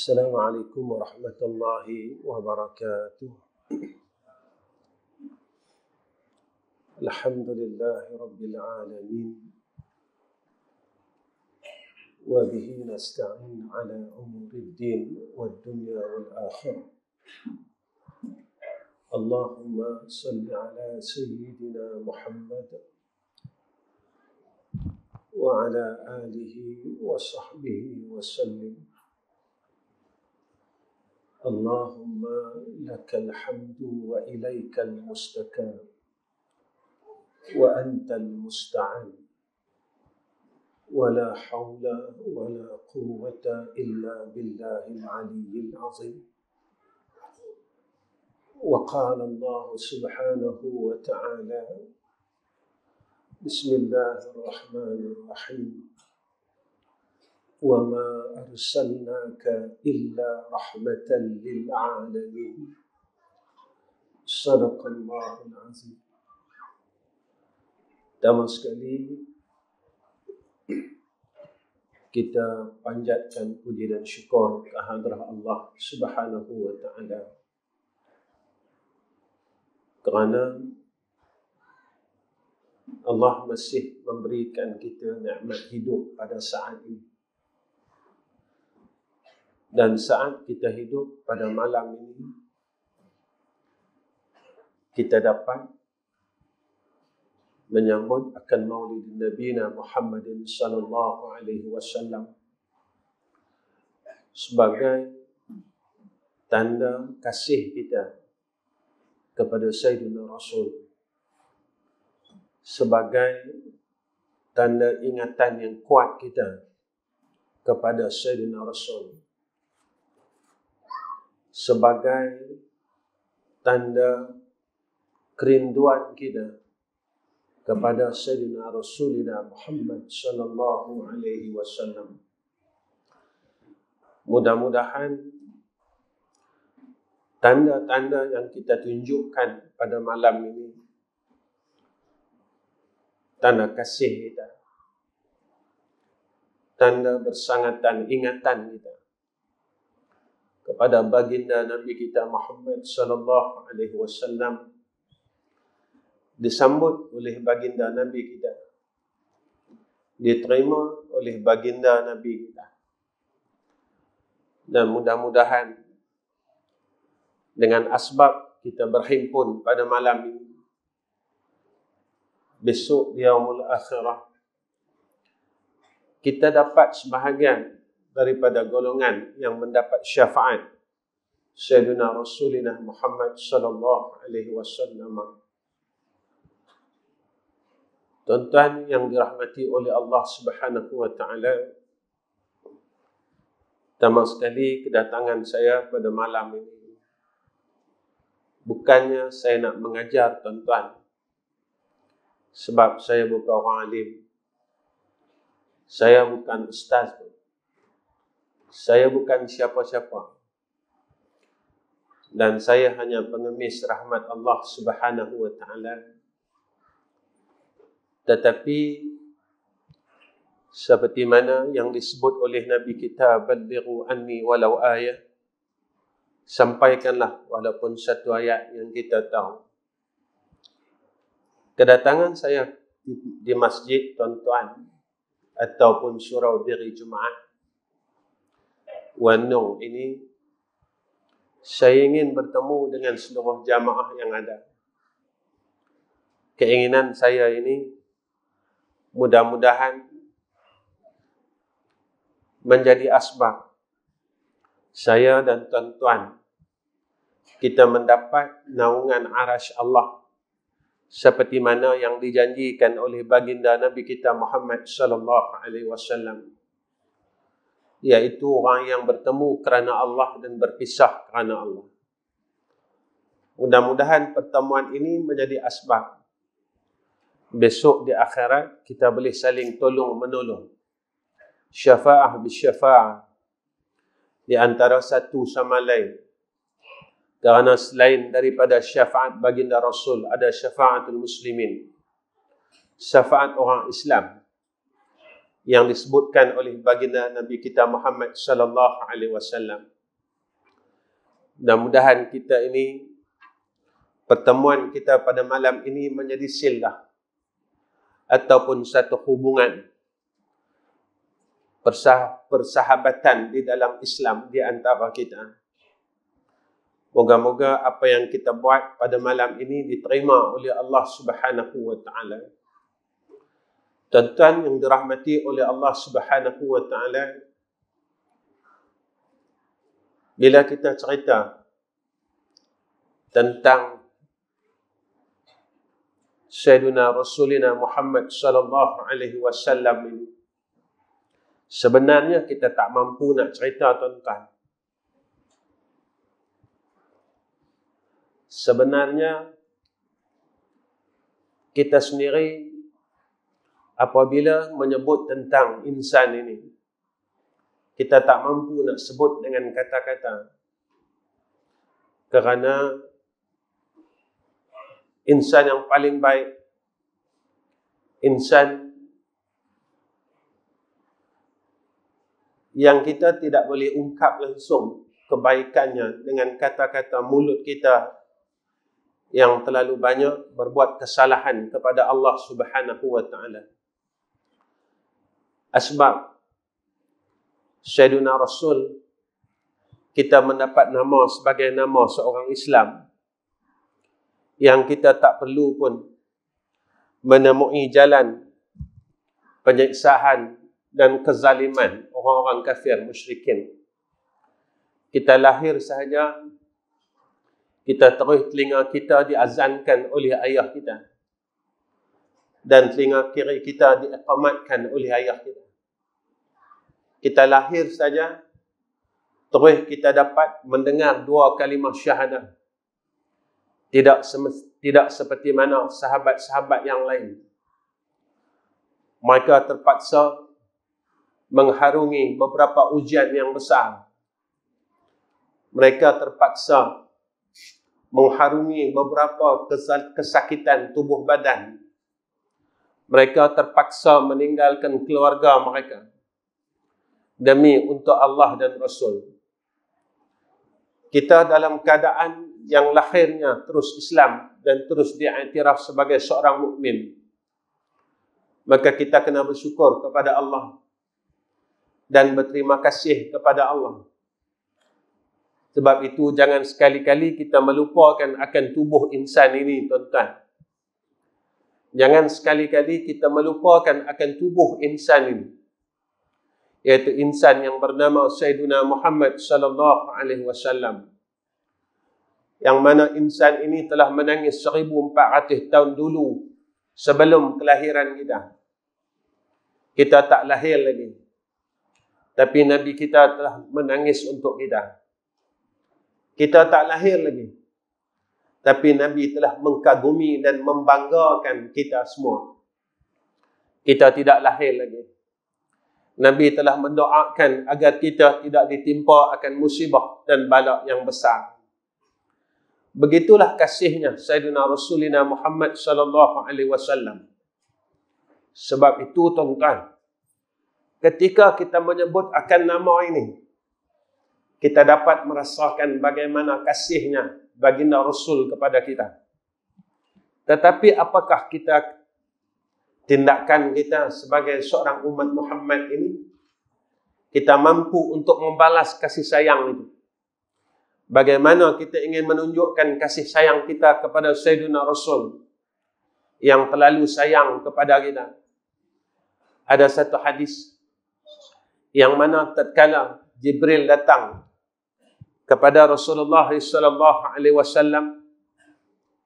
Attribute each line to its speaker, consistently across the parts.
Speaker 1: Assalamualaikum warahmatullahi wabarakatuh. Alhamdulillahi rabbil alamin. Wa bihi nasta'in ala umuri din wad dunya wal akhirah. Allahumma salli ala sayyidina Muhammad wa ala alihi wa sahbihi wa sallim. Allahumma lakal hamdu wa ilaikal mustaqam wa antal musta'an wa la hawla wa la quwwata illa billahil aliyyil azim. Wa qala Allah subhanahu wa ta'ala, Bismillahirrahmanirrahim, wa ma arsalnaka illa rahmatan lil alamin. Sadaqallahul azim. Pertama sekali kita panjatkan puji dan syukur kehadrat Allah Subhanahu wa ta'ala kerana Allah masih memberikan kita nikmat hidup pada saat ini. Dan saat kita hidup pada malam ini, kita dapat menyambut akan maulid Nabi Muhammadin sallallahu alaihi wasallam sebagai tanda kasih kita kepada Sayyidina Rasul, sebagai tanda ingatan yang kuat kita kepada Sayyidina Rasul, sebagai tanda kerinduan kita kepada Sayyidina Rasulina Muhammad sallallahu alaihi wasallam. Mudah-mudahan tanda-tanda yang kita tunjukkan pada malam ini, tanda kasih kita, tanda bersangatan ingatan kita kepada baginda Nabi kita Muhammad sallallahu alaihi wasallam, disambut oleh baginda Nabi kita, diterima oleh baginda Nabi kita. Dan mudah-mudahan dengan asbab kita berhimpun pada malam ini, besok di yaumul akhirah, kita dapat sebahagian daripada golongan yang mendapat syafaat Sayyidina Rasulina Muhammad sallallahu alaihi wasallam. Tuan-tuan yang dirahmati oleh Allah Subhanahu wa ta'ala, pertama sekali kedatangan saya pada malam ini bukannya saya nak mengajar tuan-tuan, sebab saya bukan orang alim, saya bukan ustaz, saya bukan siapa-siapa, dan saya hanya pengemis rahmat Allah Subhanahu wa ta'ala. Tetapi seperti mana yang disebut oleh Nabi kita, balighu anni walau ayah, sampaikanlah walaupun satu ayat yang kita tahu. Kedatangan saya di masjid tuan-tuan ataupun surau diri Jumaat Wanung ini, saya ingin bertemu dengan seluruh jamaah yang ada. Keinginan saya ini mudah-mudahan menjadi asbab saya dan tuan-tuan kita mendapat naungan arasy Allah seperti mana yang dijanjikan oleh baginda Nabi kita Muhammad sallallahu alaihi wasallam, iaitu orang yang bertemu kerana Allah dan berpisah kerana Allah. Mudah-mudahan pertemuan ini menjadi asbab besok di akhirat kita boleh saling tolong menolong, syafa'ah bisyafa'ah di antara satu sama lain. Kerana selain daripada syafaat baginda Rasul, ada syafaatul muslimin, syafaat orang Islam yang disebutkan oleh baginda Nabi kita Muhammad sallallahu alaihi wasallam. Mudah-mudahan kita ini, pertemuan kita pada malam ini menjadi silah ataupun satu hubungan persahabatan di dalam Islam di antara kita. Moga-moga apa yang kita buat pada malam ini diterima oleh Allah Subhanahu wa taala. Tuan-tuan yang dirahmati oleh Allah Subhanahu wa taala, bila kita cerita tentang Sayyidina Rasulina Muhammad sallallahu alaihi wasallam ini, sebenarnya kita tak mampu nak cerita, tuan-tuan. Sebenarnya kita sendiri apabila menyebut tentang insan ini, kita tak mampu nak sebut dengan kata-kata. Kerana insan yang paling baik, insan yang kita tidak boleh ungkap langsung kebaikannya dengan kata-kata mulut kita yang terlalu banyak berbuat kesalahan kepada Allah Subhanahu wa taala. Asbab Sayyidina Rasul kita mendapat nama sebagai nama seorang Islam, yang kita tak perlu pun menemui jalan penyiksaan dan kezaliman orang-orang kafir musyrikin. Kita lahir sahaja, kita terus telinga kita diazankan oleh ayah kita, dan telinga kiri kita diiqamatkan oleh ayah kita. Kita lahir saja, terus kita dapat mendengar dua kalimah syahadah. Tidak seperti mana sahabat-sahabat yang lain. Mereka terpaksa mengharungi beberapa ujian yang besar. Mereka terpaksa mengharungi beberapa kesakitan tubuh badan. Mereka terpaksa meninggalkan keluarga mereka demi untuk Allah dan Rasul. Kita dalam keadaan yang lahirnya terus Islam dan terus diiktiraf sebagai seorang mukmin, maka kita kena bersyukur kepada Allah dan berterima kasih kepada Allah. Sebab itu jangan sekali-kali kita melupakan akan tubuh insan ini, tuan-tuan. Jangan sekali-kali kita melupakan akan tubuh insan ini, iaitu insan yang bernama Sayyidina Muhammad sallallahu alaihi wasallam, yang mana insan ini telah menangis 1400 tahun dulu sebelum kelahiran kita. Kita tak lahir lagi, tapi Nabi kita telah menangis untuk kita. Kita tak lahir lagi, tapi Nabi telah mengkagumi dan membanggakan kita semua. Kita tidak lahir lagi, Nabi telah mendoakan agar kita tidak ditimpa akan musibah dan bala yang besar. Begitulah kasihnya Sayyidina Rasulina Muhammad sallallahu alaihi wasallam. Sebab itu, tuan-tuan, ketika kita menyebut akan nama ini, kita dapat merasakan bagaimana kasihnya baginda Rasul kepada kita. Tetapi apakah tindakan kita sebagai seorang umat Muhammad ini, kita mampu untuk membalas kasih sayang itu? Bagaimana kita ingin menunjukkan kasih sayang kita kepada Sayyidina Rasul yang terlalu sayang kepada kita? Ada satu hadis yang mana tatkala Jibril datang kepada Rasulullah sallallahu alaihi wasallam,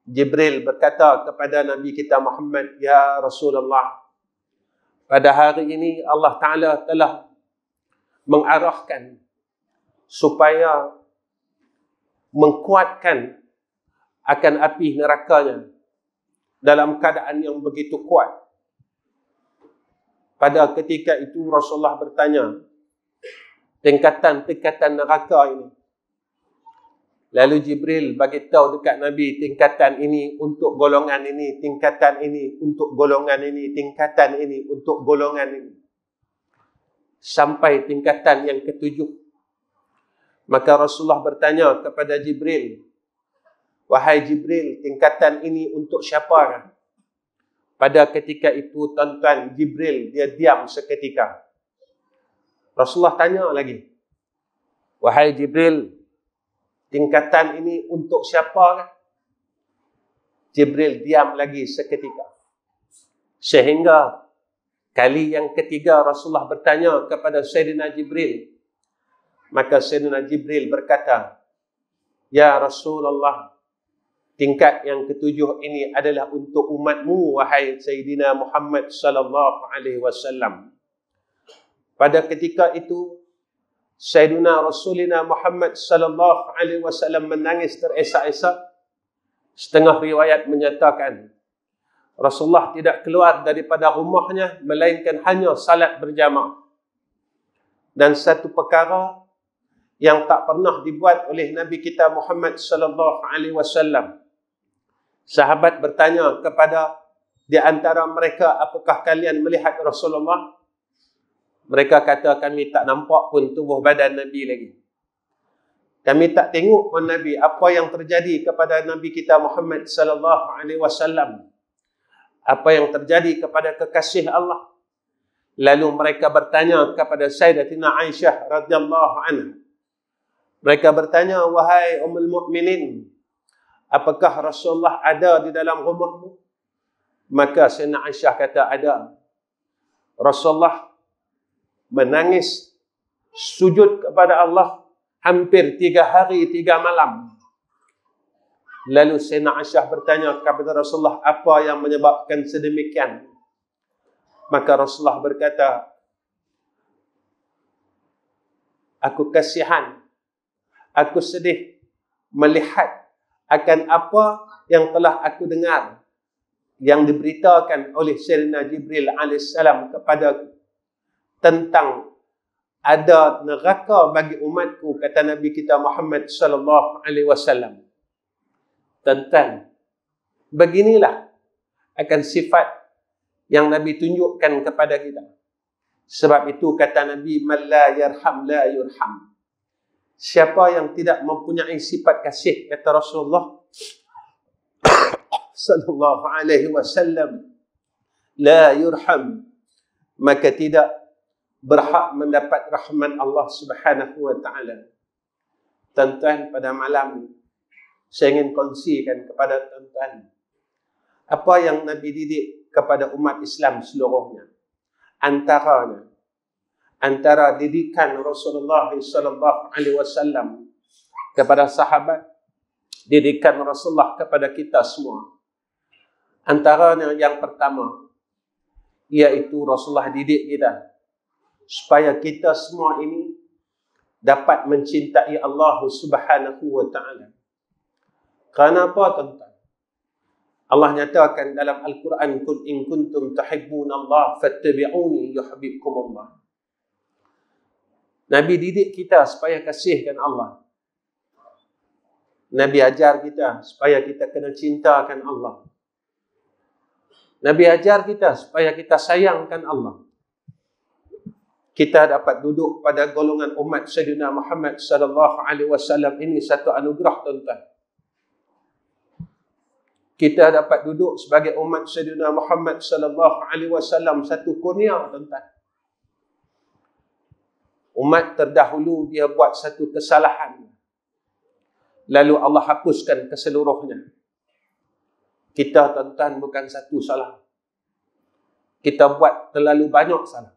Speaker 1: Jibril berkata kepada Nabi kita Muhammad, "Ya Rasulullah, pada hari ini Allah Ta'ala telah mengarahkan supaya mengkuatkan akan api nerakanya dalam keadaan yang begitu kuat." Pada ketika itu Rasulullah bertanya, tingkatan-tingkatan neraka ini. Lalu Jibril bagi tahu dekat Nabi, tingkatan ini untuk golongan ini, tingkatan ini untuk golongan ini, tingkatan ini untuk golongan ini. Sampai tingkatan yang ketujuh. Maka Rasulullah bertanya kepada Jibril, wahai Jibril, tingkatan ini untuk siapa? Pada ketika itu, tuan-tuan, Jibril dia diam seketika. Rasulullah tanya lagi, wahai Jibril, tingkatan ini untuk siapa? Jibril diam lagi seketika. Sehingga kali yang ketiga Rasulullah bertanya kepada Sayyidina Jibril. Maka Sayyidina Jibril berkata, ya Rasulullah, tingkat yang ketujuh ini adalah untuk umatmu, wahai Sayyidina Muhammad sallallahu alaihi wasallam. Pada ketika itu, Sayyidina Rasulina Muhammad sallallahu alaihi wasallam menangis teresak-esak. Setengah riwayat menyatakan Rasulullah tidak keluar daripada rumahnya melainkan hanya salat berjamaah. Dan satu perkara yang tak pernah dibuat oleh Nabi kita Muhammad sallallahu alaihi wasallam. Sahabat bertanya kepada di antara mereka, apakah kalian melihat Rasulullah? Mereka kata, kami tak nampak pun tubuh badan Nabi lagi. Kami tak tengok pun Nabi. Apa yang terjadi kepada Nabi kita Muhammad sallallahu alaihi wasallam? Apa yang terjadi kepada kekasih Allah? Lalu mereka bertanya kepada Sayyidatina Aisyah radhiyallahu anha. Mereka bertanya, wahai Ummul Mukminin, apakah Rasulullah ada di dalam rumahmu? Maka Sayyidina Aisyah kata, ada. Rasulullah menangis sujud kepada Allah hampir 3 hari 3 malam. Lalu Sayyidina Aisyah bertanya kepada Rasulullah, apa yang menyebabkan sedemikian? Maka Rasulullah berkata, aku kasihan, aku sedih melihat akan apa yang telah aku dengar yang diberitakan oleh Sayyidina Jibril alaihissalam kepadaku tentang ada neraka bagi umatku, kata Nabi kita Muhammad sallallahu alaihi wasallam. Tentang beginilah akan sifat yang Nabi tunjukkan kepada kita. Sebab itu kata Nabi, man la yarham la yurham. Siapa yang tidak mempunyai sifat kasih, kata Rasulullah sallallahu alaihi wasallam, la yurham, maka tidak berhak mendapat rahmat Allah Subhanahu wa taala. Tuan-tuan, pada malam ini saya ingin kongsikan kepada tuan-tuan apa yang Nabi didik kepada umat Islam seluruhnya. Antara didikan Rasulullah sallallahu alaihi wasallam kepada sahabat, didikan Rasulullah kepada kita semua. Antaranya yang pertama, iaitu Rasulullah didik kita supaya kita semua ini dapat mencintai Allah Subhanahu wa taala. Kerana apa, tuan-tuan? Allah nyatakan dalam Al-Quran, "Qul in kuntum tuhibbunallah fattabi'uni yuhibbukumullah." Nabi didik kita supaya kasihkan Allah. Nabi ajar kita supaya kita kena cintakan Allah. Nabi ajar kita supaya kita sayangkan Allah. Kita dapat duduk pada golongan umat Sayyidina Muhammad sallallahu alaihi wasallam ini satu anugerah, tuan-tuan. Kita dapat duduk sebagai umat Sayyidina Muhammad sallallahu alaihi wasallam satu kurnia, tuan-tuan. Umat terdahulu dia buat satu kesalahan, lalu Allah hapuskan keseluruhnya. Kita, tuan-tuan, bukan satu salah. Kita buat terlalu banyak salah.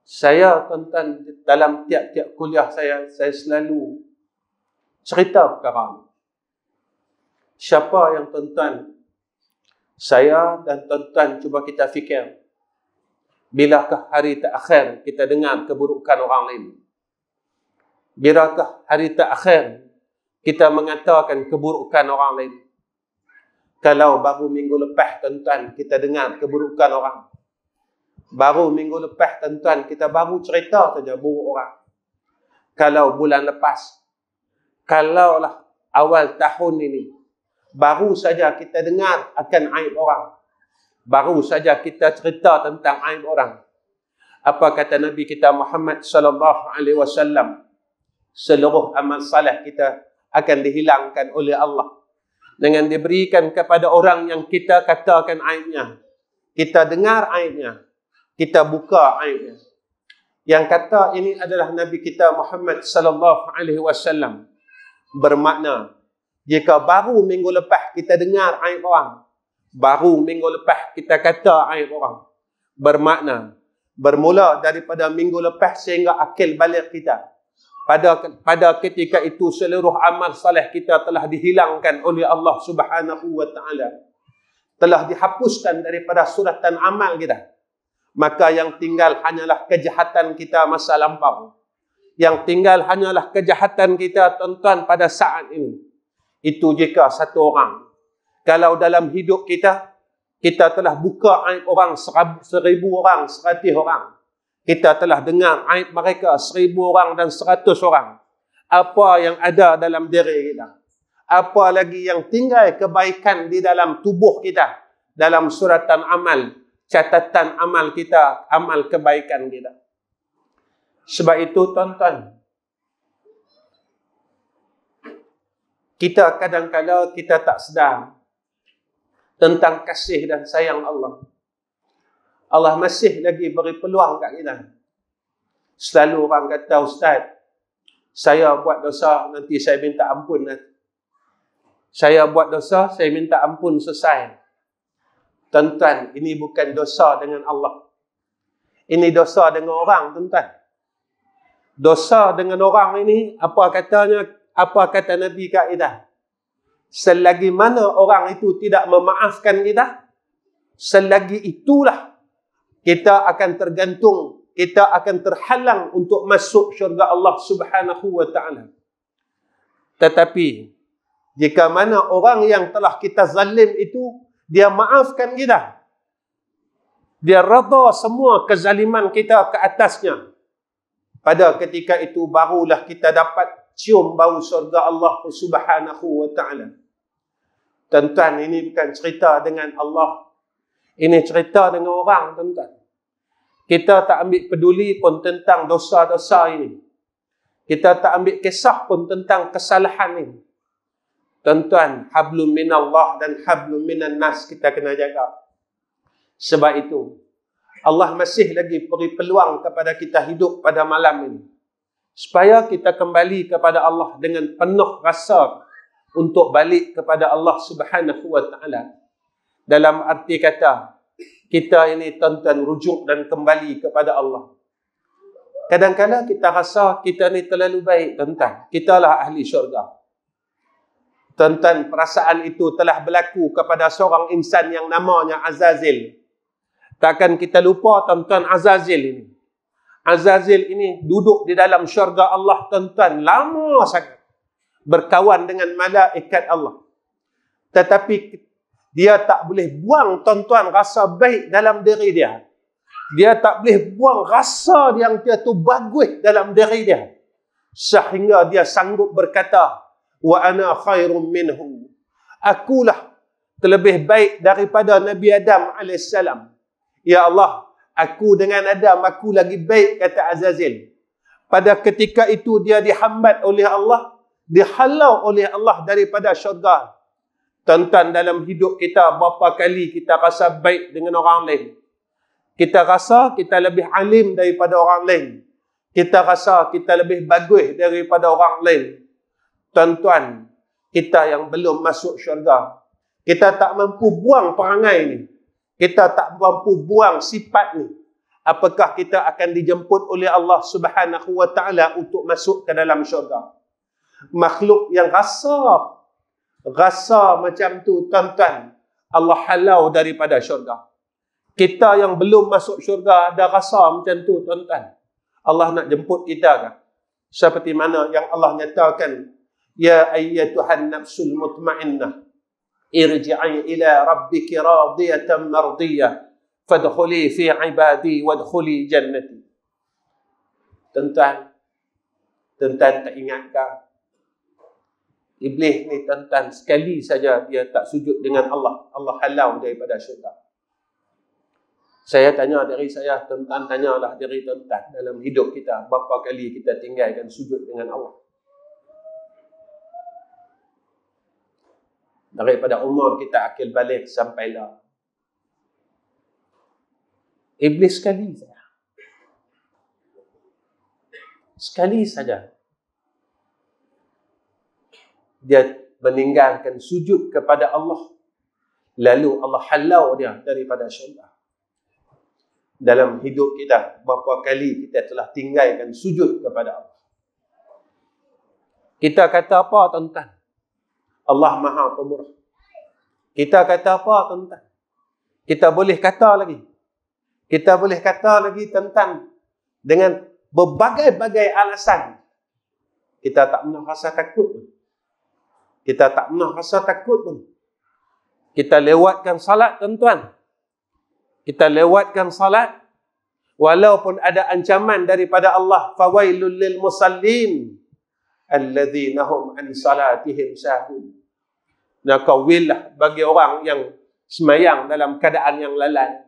Speaker 1: Saya, tuan-tuan, dalam tiap-tiap kuliah saya selalu cerita perkara ini. Siapa yang, tuan-tuan, saya dan tuan-tuan cuba kita fikir, bilakah hari terakhir kita dengar keburukan orang lain? Bilakah hari terakhir kita mengatakan keburukan orang lain? Kalau baru minggu lepas, tuan-tuan, kita dengar keburukan orang. Baru minggu lepas, tuan-tuan, kita baru cerita saja buruk orang. Kalau bulan lepas, kalaulah awal tahun ini, baru saja kita dengar akan aib orang. Baru saja kita cerita tentang aib orang. Apa kata Nabi kita Muhammad sallallahu alaihi wasallam? seluruh amal saleh kita akan dihilangkan oleh Allah dengan diberikan kepada orang yang kita katakan aibnya, kita dengar aibnya, kita buka aibnya. Yang kata ini adalah Nabi kita Muhammad sallallahu alaihi wasallam. Bermakna jika baru minggu lepas kita dengar aib orang, baru minggu lepas kita kata aib orang, bermakna bermula daripada minggu lepas sehingga akil balik kita, pada ketika itu seluruh amal saleh kita telah dihilangkan oleh Allah Subhanahu wa taala, telah dihapuskan daripada suratan amal kita. Maka yang tinggal hanyalah kejahatan kita masa lampau. Yang tinggal hanyalah kejahatan kita tuan-tuan pada saat ini. Itu jika satu orang, kalau dalam hidup kita telah buka aib orang 1000 orang, 100 orang. Kita telah dengar aib mereka 1000 orang dan 100 orang. Apa yang ada dalam diri kita? Apa lagi yang tinggal kebaikan di dalam tubuh kita? Dalam suratan amal, catatan amal kita, amal kebaikan kita. Sebab itu tuan-tuan, kita kadang-kadang kita tak sedar tentang kasih dan sayang Allah. Allah masih lagi beri peluang kat kita. Selalu orang kata, Ustaz, saya buat dosa, nanti saya minta ampun. Saya buat dosa, saya minta ampun, selesai. Tuan-tuan, ini bukan dosa dengan Allah. Ini dosa dengan orang, tuan-tuan. Dosa dengan orang ini, apa katanya? Apa kata Nabi kaedah? Selagi mana orang itu tidak memaafkan kita, selagi itulah kita akan tergantung, kita akan terhalang untuk masuk syurga Allah Subhanahu wa taala. Tetapi jika mana orang yang telah kita zalim itu, dia maafkan kita, dia redha semua kezaliman kita ke atasnya, pada ketika itu barulah kita dapat cium bau syurga Allah Subhanahu wa taala. Tuan-tuan, ini bukan cerita dengan Allah. Ini cerita dengan orang, tuan-tuan. Kita tak ambil peduli pun tentang dosa-dosa ini. Kita tak ambil kisah pun tentang kesalahan ini. Tuan-tuan, hablum minallah dan hablum minan nas kita kena jaga. Sebab itu Allah masih lagi beri peluang kepada kita hidup pada malam ini, supaya kita kembali kepada Allah dengan penuh rasa untuk balik kepada Allah Subhanahu wa taala. Dalam arti kata, kita ini tuan-tuan rujuk dan kembali kepada Allah. Kadang-kadang kita rasa kita ni terlalu baik, tuan-tuan. Kitalah ahli syurga. Tuan-tuan, perasaan itu telah berlaku kepada seorang insan yang namanya Azazil. Takkan kita lupa, tuan-tuan, Azazil ini. Azazil ini duduk di dalam syurga Allah, tuan-tuan, lama sangat. Berkawan dengan malaikat Allah. Tetapi dia tak boleh buang, tuan-tuan, rasa baik dalam diri dia. Dia tak boleh buang rasa yang dia tu bagus dalam diri dia. Sehingga dia sanggup berkata, wa ana khairum minhu. Akulah terlebih baik daripada Nabi Adam AS. Ya Allah, aku dengan Adam, aku lagi baik, kata Azazil. Pada ketika itu dia dihambat oleh Allah, dihalau oleh Allah daripada syurga. Tuan-tuan, dalam hidup kita, berapa kali kita rasa baik dengan orang lain? Kita rasa kita lebih alim daripada orang lain. Kita rasa kita lebih bagus daripada orang lain. Tuan-tuan, kita yang belum masuk syurga, kita tak mampu buang perangai ni. Kita tak mampu buang sifat ni. Apakah kita akan dijemput oleh Allah Subhanahu wa taala untuk masuk ke dalam syurga? Makhluk yang rasa macam tu, tuan-tuan, Allah halau daripada syurga. Kita yang belum masuk syurga ada rasa macam tu, tuan-tuan. Allah nak jemput kita kan? Seperti mana yang Allah nyatakan, ya ayyatuhan nafsul mutmainnah, irji'i ila rabbiki radiyatan mardiyah, fadkhuli fi ibadi wadkhuli jannati. Tuan-tuan tak ingatkah? Iblis ni, tuan-tuan, sekali saja dia tak sujud dengan Allah, Allah halau daripada syurga. Saya tanya diri saya, tuan-tuan tanyalah diri tuan-tuan, dalam hidup kita, berapa kali kita tinggalkan sujud dengan Allah? Daripada umur kita akil balik sampailah. Iblis sekali saja. Sekali saja. Dia meninggalkan sujud kepada Allah. Lalu Allah halau dia daripada syurga. Dalam hidup kita, berapa kali kita telah tinggalkan sujud kepada Allah. Kita kata apa, tuan-tuan? Allah Maha Pemurah. Kita kata apa, tuan-tuan? Kita boleh kata lagi. Kita boleh kata lagi tentang dengan berbagai-bagai alasan. Kita tak pernah rasa takut. Kita tak pernah rasa takut pun. Kita lewatkan salat, tuan-tuan. Kita lewatkan salat. Walaupun ada ancaman daripada Allah. Fawailul lil musallin. Alladzina hum an salatihim sahun. Maka willah bagi orang yang semayang dalam keadaan yang lalai.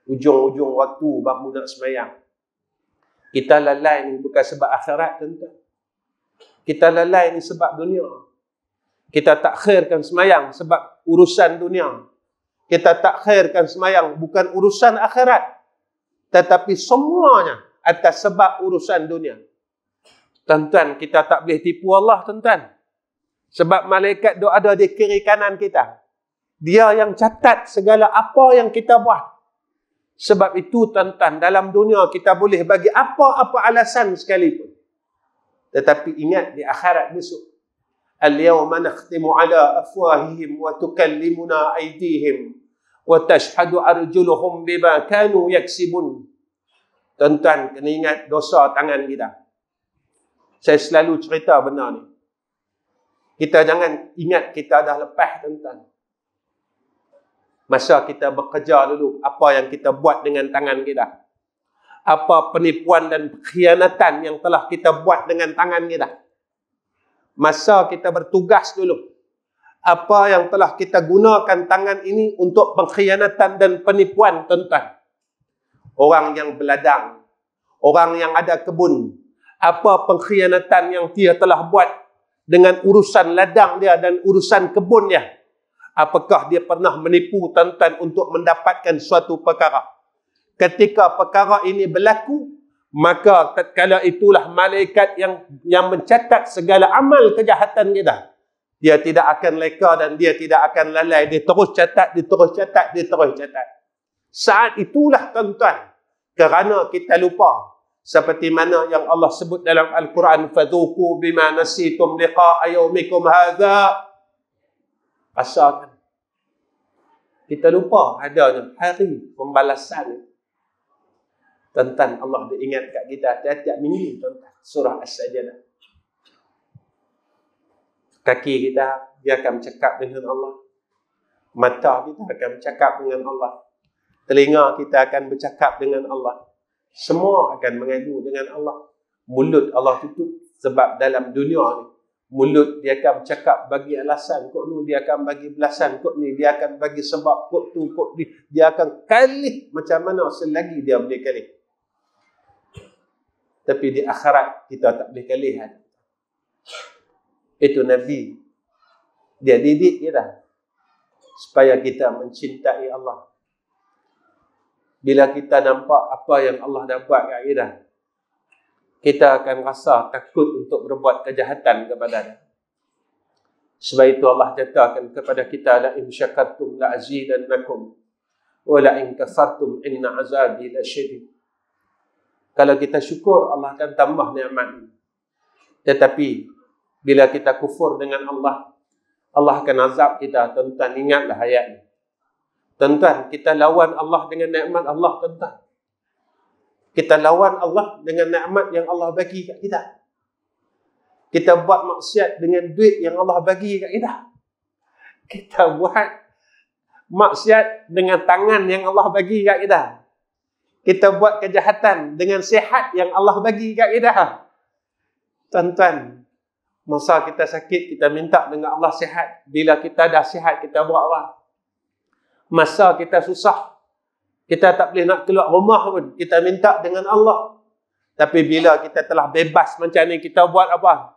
Speaker 1: Ujung-ujung waktu baru nak semayang. Kita lalai ni bukan sebab akhirat, tuan-tuan. Kita lalai ni sebab dunia. Kita takhirkan semayang sebab urusan dunia. Kita takhirkan semayang bukan urusan akhirat. Tetapi semuanya atas sebab urusan dunia. Tuan-tuan, kita tak boleh tipu Allah, tuan-tuan. Sebab malaikat duk ada di kiri kanan kita. Dia yang catat segala apa yang kita buat. Sebab itu, tuan-tuan, dalam dunia kita boleh bagi apa-apa alasan sekalipun. Tetapi ingat di akhirat besok. Al-yawma nakhtimu ala afwahihim wa tukallimuna aydihim wa tashhadu arjuluhum bima kanu yaksibun. Tuan-tuan, kena ingat dosa tangan kita. Saya selalu cerita benar ni. Kita jangan ingat kita dah lepas, tuan-tuan. Masa kita bekerja dulu, apa yang kita buat dengan tangan kita. Apa penipuan dan khianatan yang telah kita buat dengan tangan kita. Masa kita bertugas dulu, apa yang telah kita gunakan tangan ini untuk pengkhianatan dan penipuan, tuan-tuan. Orang yang beladang, orang yang ada kebun, apa pengkhianatan yang dia telah buat dengan urusan ladang dia dan urusan kebun dia. Apakah dia pernah menipu, tuan-tuan, untuk mendapatkan suatu perkara. Ketika perkara ini berlaku, maka tatkala itulah malaikat yang mencatat segala amal kejahatan kita. Dia tidak akan leka dan dia tidak akan lalai. Dia terus catat, dia terus catat, dia terus catat. Saat itulah, tuan-tuan, kerana kita lupa. Seperti mana yang Allah sebut dalam Al-Quran, fadhuku bima nasitum liqa'a yawmikum hadha. Asalkan kita lupa adanya hari pembalasan. Tuan-tuan, Allah diingat kat kita tiap-tiap minggu, tuan-tuan. Surah As-Sajdah. Kaki kita, dia akan bercakap dengan Allah. Mata kita akan bercakap dengan Allah. Telinga kita akan bercakap dengan Allah. Semua akan mengadu dengan Allah. Mulut Allah tutup. Sebab dalam dunia ni, mulut dia akan bercakap bagi alasan kok ni, dia akan bagi belasan kok ni, dia akan bagi sebab kok tu, kok ni. Dia akan kalih macam mana selagi dia boleh kalih. Tapi di akhirat kita tak boleh kalih. Itu Nabi. Dia didik kita supaya kita mencintai Allah. Bila kita nampak apa yang Allah dah buat kat kita, kita akan rasa takut untuk berbuat kejahatan kepada dia. Sebab itu Allah katakan kepada kita, la in syakartum la azidannakum wa la in kafartum inna azabi lasyadid. Kalau kita syukur, Allah akan tambah nikmat. Tetapi bila kita kufur dengan Allah, Allah akan azab kita. Tuan-tuan, ingatlah ayat ini. Tuan-tuan, kita lawan Allah dengan nikmat Allah, tuan-tuan. Kita lawan Allah dengan nikmat yang Allah bagi kat kita. Kita buat maksiat dengan duit yang Allah bagi kat kita. Kita buat maksiat dengan tangan yang Allah bagi kat kita. Kita buat kejahatan dengan sihat yang Allah bagi kat kita. Tuan-tuan, masa kita sakit, kita minta dengan Allah sihat. Bila kita dah sihat, kita buat apa? Masa kita susah, kita tak boleh nak keluar rumah pun, kita minta dengan Allah. Tapi bila kita telah bebas macam ni, kita buat apa?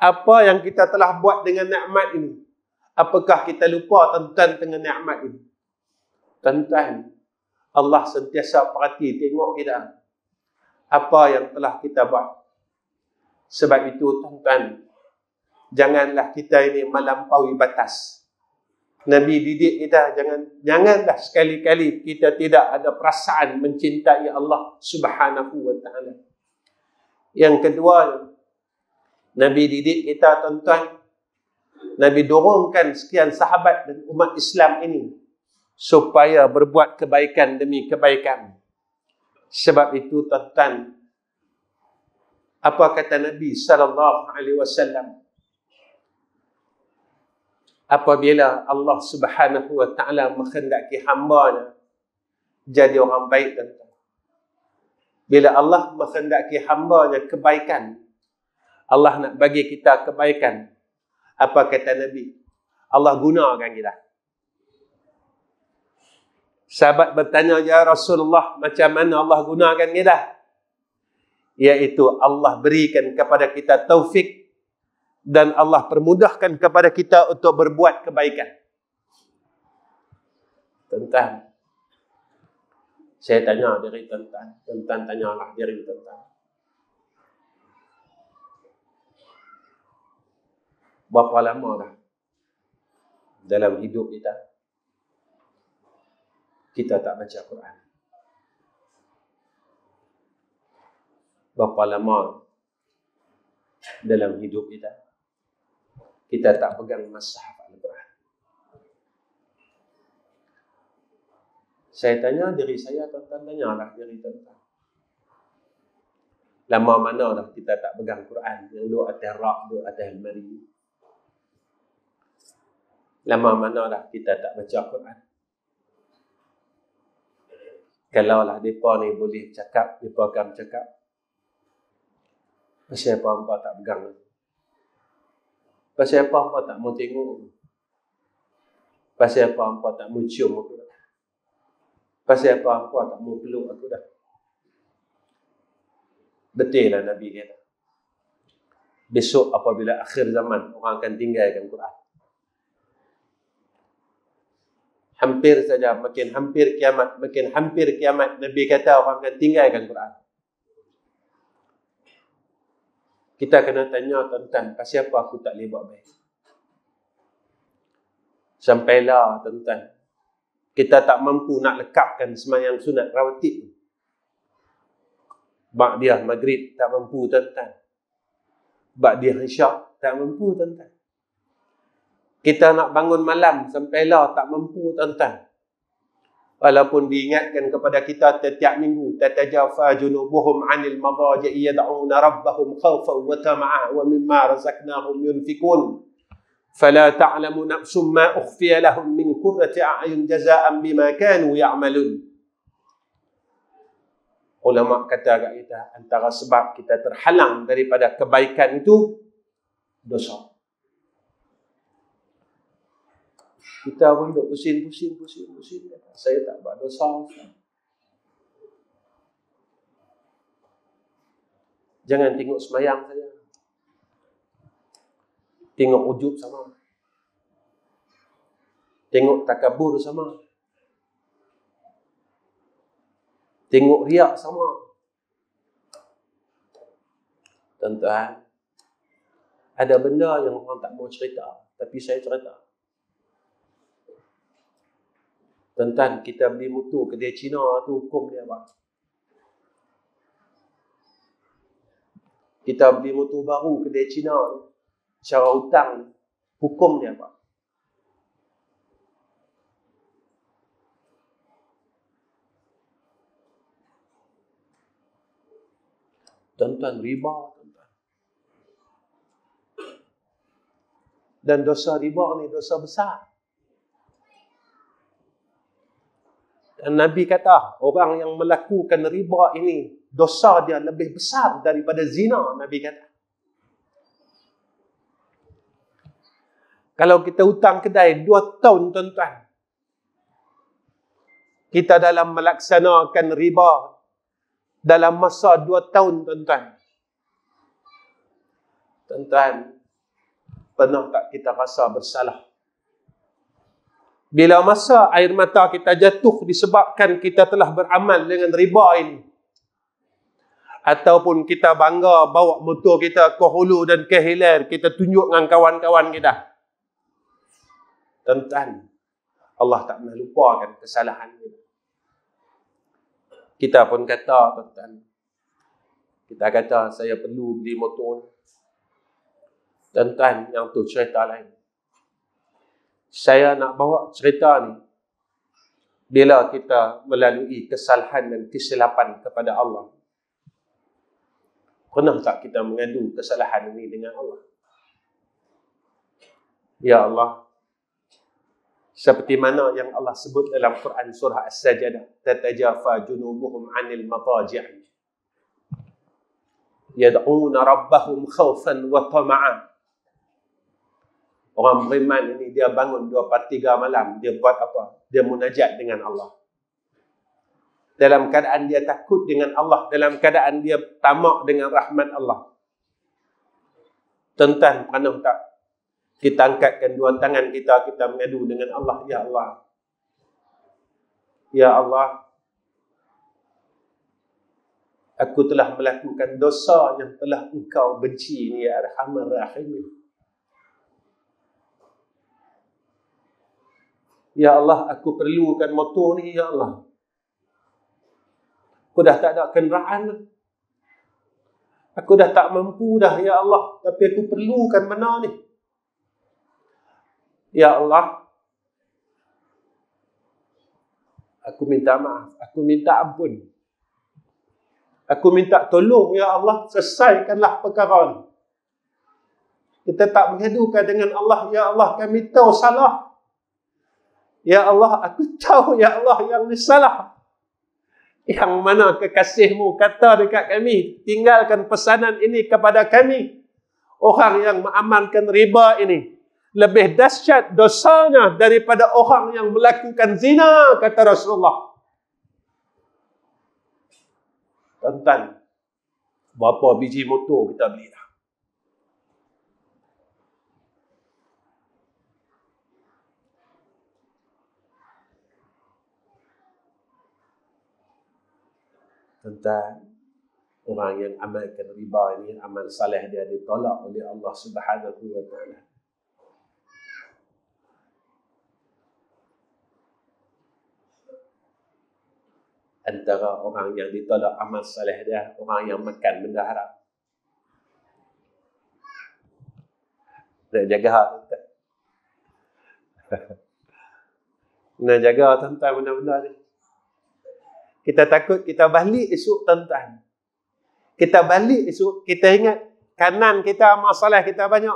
Speaker 1: Apa yang kita telah buat dengan nikmat ini? Apakah kita lupa tuan-tuan dengan nikmat ini? Tuan-tuan, Allah sentiasa perhati tengok kita. Apa yang telah kita buat. Sebab itu tuan-tuan, janganlah kita ini melampaui batas. Nabi didik kita, janganlah sekali-kali kita tidak ada perasaan mencintai Allah Subhanahu wa ta'ala. Yang kedua, Nabi didik kita tuan-tuan, Nabi dorongkan sekian sahabat dan umat Islam ini supaya berbuat kebaikan demi kebaikan. Sebab itu tuan-tuan, apa kata Nabi sallallahu alaihi wasallam? Apabila Allah Subhanahu wa ta'ala menghendaki hamba-Nya jadi orang baik, tuan-tuan. Bila Allah menghendaki hamba-Nya kebaikan, Allah nak bagi kita kebaikan, apa kata Nabi? Allah gunakan kita. Sahabat bertanya, ya Rasulullah, macam mana Allah gunakan kita? Iaitu Allah berikan kepada kita taufik dan Allah permudahkan kepada kita untuk berbuat kebaikan. Tuan-tuan, saya tanya diri tuan-tuan, tuan-tuan tanyalah diri tuan-tuan. Berapa lama dah dalam hidup kita tak baca Quran? Berapa lama dalam hidup kita tak pegang mushaf Al-Quran? Saya tanya diri saya, tuan-tuan tanyalah diri tuan-tuan. Lama mana dah kita tak pegang Quran? Yang duduk atas rak, duduk atas almari. Lama mana dah kita tak baca Quran? Kalaulah mereka ni boleh cakap, mereka akan cakap, pasal apa hampa tak pegang? Pasal apa hampa tak mau tengok? Pasal apa hampa tak mau cium aku dah? Pasal apa hampa tak mau peluk aku dah? Betul lah Nabi kata, besok apabila akhir zaman, orang akan tinggalkan Quran. Hampir saja, makin hampir kiamat, Nabi kata orang akan tinggalkan Quran. Kita kena tanya tuan-tuan, pasal apa aku tak boleh buat baik? Sampailah tuan-tuan, kita tak mampu nak lekapkan sembahyang sunat rawatib. Ba'diyah maghrib tak mampu tuan-tuan. Ba'diyah isyak tak mampu tuan-tuan. Kita nak bangun malam sampailah tak mampu tuan-tuan. Walaupun diingatkan kepada kita setiap minggu, tatajafa junubuhum 'anil madaji'i yad'una rabbahum khawfan wa tama'an wa mimma razaqnahum yunfikun. Fala ta'lamu nafsum ma ukhfiya lahum min qurrati a'yun jazaa'an bima kanu ya'malun. Ulama kata kat kita, antara sebab kita terhalang daripada kebaikan itu dosa. Kita pun duduk pusing. Saya tak buat dosa. Jangan tengok sembahyang saja. Tengok ujub sama. Tengok takabur sama. Tengok riak sama. Tuan-tuan, ada benda yang orang tak mau cerita, tapi saya cerita. Tuan-tuan, kita beli motor kedai Cina tu hukum dia apa? Kita beli motor baru kedai Cina tu, cara hutang, hukum dia apa? Tuan-tuan, riba, tuan-tuan. Dan dosa riba ni dosa besar. Dan Nabi kata, orang yang melakukan riba ini, dosa dia lebih besar daripada zina, Nabi kata. Kalau kita hutang kedai 2 tahun, tuan-tuan, kita dalam melaksanakan riba dalam masa 2 tahun, tuan-tuan. Tuan-tuan, pernah tak kita rasa bersalah Bila masa air mata kita jatuh disebabkan kita telah beramal dengan riba ini, ataupun kita bangga bawa motor kita ke hulu dan ke hilir, kita tunjuk dengan kawan-kawan kita, tuan-tuan, Allah tak pernah lupakan kesalahan kita. Kita pun kata, tuan-tuan, kita kata saya perlu beli motor. Tuan-tuan, yang tu cerita lain. Saya nak bawa cerita ni bila kita melalui kesalahan dan kesilapan kepada Allah. Pernah tak kita mengadu kesalahan ini dengan Allah? Ya Allah, seperti mana yang Allah sebut dalam Quran surah As-Sajdah, tatajafa junubuhum 'anil madaji', yad'una rabbahum khawfan wa tama'an. Orang beriman ini dia bangun 2/3 malam, dia buat apa? Dia munajat dengan Allah. Dalam keadaan dia takut dengan Allah, dalam keadaan dia tamak dengan rahmat Allah. Tuan-tuan, pernah tak kita angkatkan dua tangan kita, kita mengadu dengan Allah, ya Allah. Ya Allah, aku telah melakukan dosa yang telah Engkau benci ni, ya Arhamar Rahimin. Ya Allah, aku perlukan motor ni, ya Allah. Aku dah tak ada kenderaan. Aku dah tak mampu dah, ya Allah. Tapi aku perlukan benda ni. Ya Allah, aku minta maaf. Aku minta ampun. Aku minta tolong, ya Allah. Selesaikanlah perkara ni. Kita tak mengadukan dengan Allah, ya Allah, kami tahu salah. Ya Allah, aku tahu, ya Allah, yang ni salah. Yang mana kekasih-Mu kata dekat kami, tinggalkan pesanan ini kepada kami. Orang yang mengamalkan riba ini lebih dahsyat dosanya daripada orang yang melakukan zina, kata Rasulullah. Tuan-tuan, berapa biji motor kita beli dah? Tuan-tuan, orang yang amalkan riba ini, amal saleh dia ditolak oleh Allah Subhanahu wa ta'ala. Antara orang yang ditolak amal saleh dia, orang yang makan benda haram. Nak jaga, tuan-tuan. Nak jaga, tuan-tuan, benda-benda ni. Kita takut kita balik esok, tuan-tuan. Kita balik esok, kita ingat kanan kita, masalah kita banyak.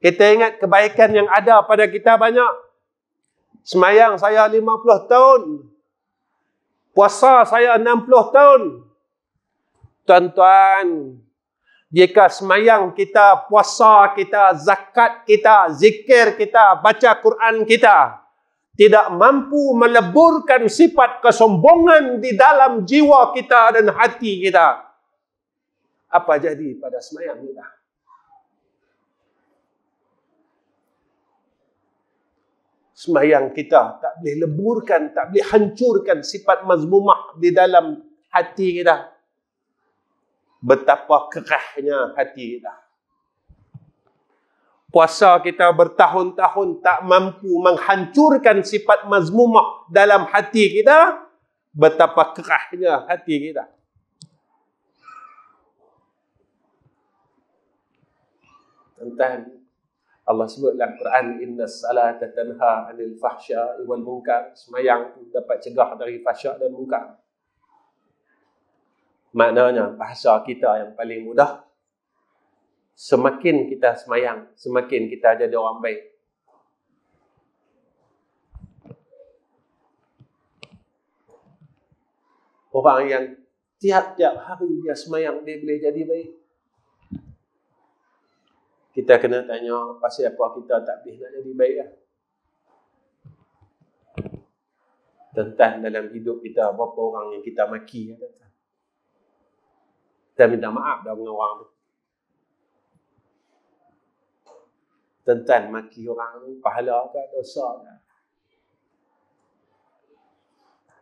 Speaker 1: Kita ingat kebaikan yang ada pada kita banyak. Semayang saya 50 tahun. Puasa saya 60 tahun. Tuan-tuan, jika semayang kita, puasa kita, zakat kita, zikir kita, baca Quran kita tidak mampu meleburkan sifat kesombongan di dalam jiwa kita dan hati kita, apa jadi pada semayang kita? Semayang kita tak boleh leburkan, tak boleh hancurkan sifat mazmumah di dalam hati kita. Betapa kerahnya hati kita. Puasa kita bertahun-tahun tak mampu menghancurkan sifat mazmumah dalam hati kita. Betapa kerahnya hati kita. Tuan-tuan, Allah sebut dalam Quran, inna salata tanha 'anil fahsya'i wal munkar. Semayang dapat cegah dari fahsyak dan munkar. Maknanya bahasa kita yang paling mudah, semakin kita semayang, semakin kita jadi orang baik. Orang yang tiap-tiap hari dia semayang, dia boleh jadi baik. Kita kena tanya, pasal apa kita tak boleh nak jadi baik lah. Tentang dalam hidup kita, berapa orang yang kita maki. Kita minta maaf dah dengan orang tu. Tuan-tuan maki orang ni pahala ke dosa ke?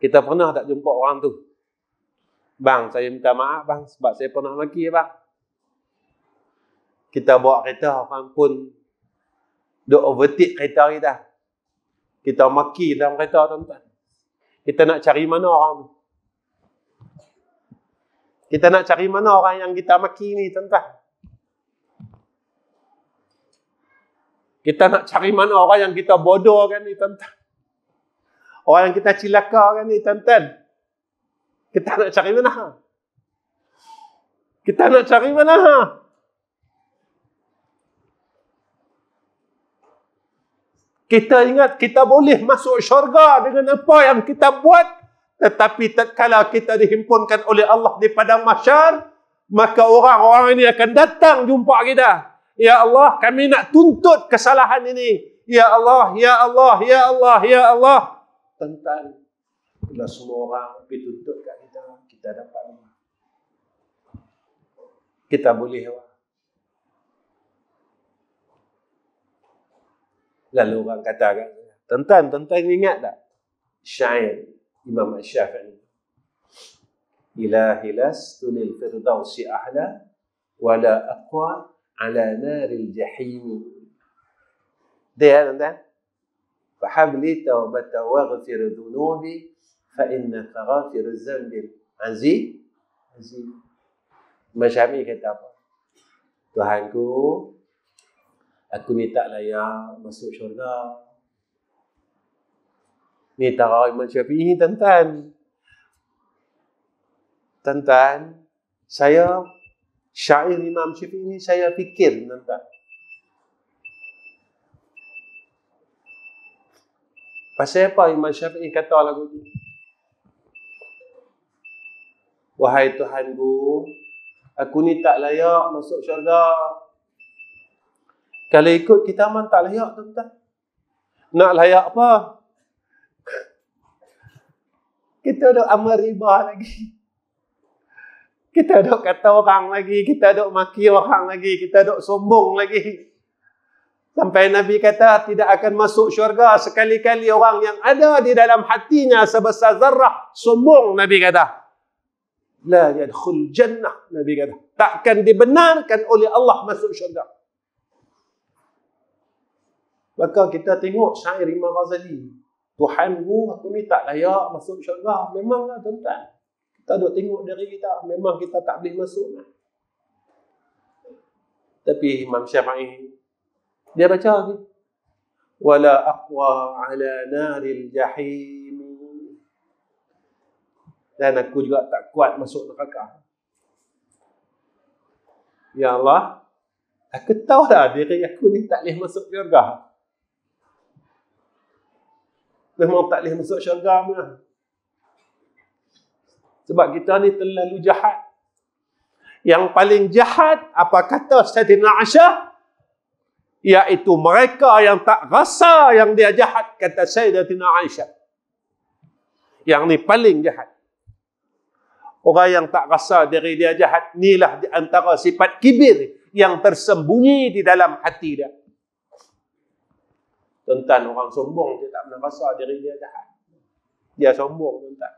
Speaker 1: Kita pernah tak jumpa orang tu? Bang, saya minta maaf bang sebab saya pernah maki bang. Kita bawa kereta, orang pun duk overtake kereta kita. Kita maki dalam kereta, tuan-tuan. Kita nak cari mana orang tu? Kita nak cari mana orang yang kita maki ni, tuan-tuan? Kita nak cari mana orang yang kita bodohkan ni, tuan-tuan? Orang yang kita cilakakan ni, tuan-tuan. Kita nak cari mana? Kita nak cari mana? Kita ingat kita boleh masuk syurga dengan apa yang kita buat. Tetapi tatkala kita dihimpunkan oleh Allah di padang mahsyar, maka orang-orang ini akan datang jumpa kita. Ya Allah, kami nak tuntut kesalahan ini. Ya Allah, ya Allah, ya Allah, ya Allah. Tuan-tuan, bila semua orang pergi tuntut kat kita, kita dapat apa? Kita boleh apa? Lalu orang katakan, tuan-tuan ingat tak? Syair Imam Syafi'i. Ilahi lastu lil firdausi ahla wala aqwa ala naril jahim. Dia tuan-tuan. Fahabli taubata waghfir dhunubi fa innaka ghafiruz zambi aziz. Imam Syafi'i kata apa? Tuhanku, aku ni tak layak masuk syurga. Ni tara Imam Syafi'i, tuan-tuan. Tuan-tuan, saya syair Imam Syafi'i ni saya fikir, tuan-tuan. Pasal apa Imam Syafi'i kata lagu tu? Wahai Tuhanku, aku ni tak layak masuk syurga. Kalau ikut kita memang tak layak, tuan-tuan. Nak layak apa? Kita duk amal riba lagi. Kita duk kata orang lagi. Kita duk maki orang lagi. Kita duk sombong lagi. Sampai Nabi kata tidak akan masuk syurga sekali-kali orang yang ada di dalam hatinya sebesar zarrah sombong, Nabi kata. La yadkhul jannah, Nabi kata. Takkan dibenarkan oleh Allah masuk syurga. Maka kita tengok syair Imam Ghazali. Tuhanku, aku ni tak layak masuk syurga. Memanglah, tuan-tuan. Kita duk tengok diri kita. Memang kita tak boleh masuk. Tapi Imam Syafi'i, dia baca lagi. Wala aqwa ala naril jahim. Dan aku juga tak kuat masuk neraka. Ya Allah, aku tahu dah diri aku ni tak boleh masuk syurga. Memang tak boleh masuk syurga mana. Sebab kita ni terlalu jahat. Yang paling jahat, apa kata Sayyidina Aisyah? Iaitu mereka yang tak rasa yang dia jahat, kata Sayyidatina Aisyah. Yang ni paling jahat. Orang yang tak rasa diri dia jahat, inilah di antara sifat kibir yang tersembunyi di dalam hati dia. Tuan-tuan, orang sombong dia tak pernah rasa diri dia jahat. Dia sombong, tuan-tuan.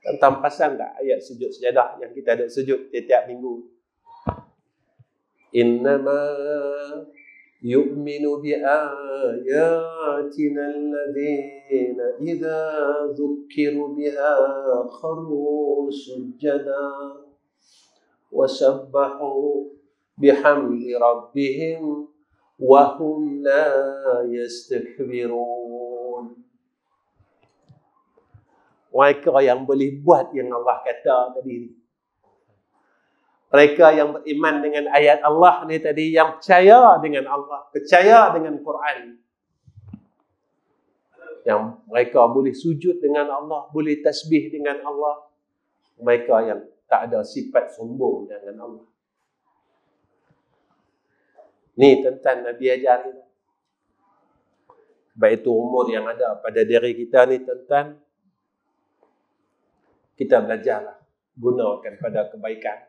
Speaker 1: Tuan-tuan perasan tak ayat sujud sejadah yang kita ada sujud tiap-tiap minggu? Innama yu'minu bi'ayatina alladhina idza dzukkiru biha kharu sujada wa sabbahu bihamdi rabbihim wahum la yastakbirun. Mereka yang boleh buat yang Allah kata tadi. Mereka yang beriman dengan ayat Allah ni tadi, yang percaya dengan Allah, percaya dengan Quran. Yang mereka boleh sujud dengan Allah, boleh tasbih dengan Allah. Mereka yang tak ada sifat sombong dengan Allah. Ni tuan-tuan Nabi ajar kita. Sebab itu umur yang ada pada diri kita ni, tuan-tuan, kita belajarlah gunakan pada kebaikan.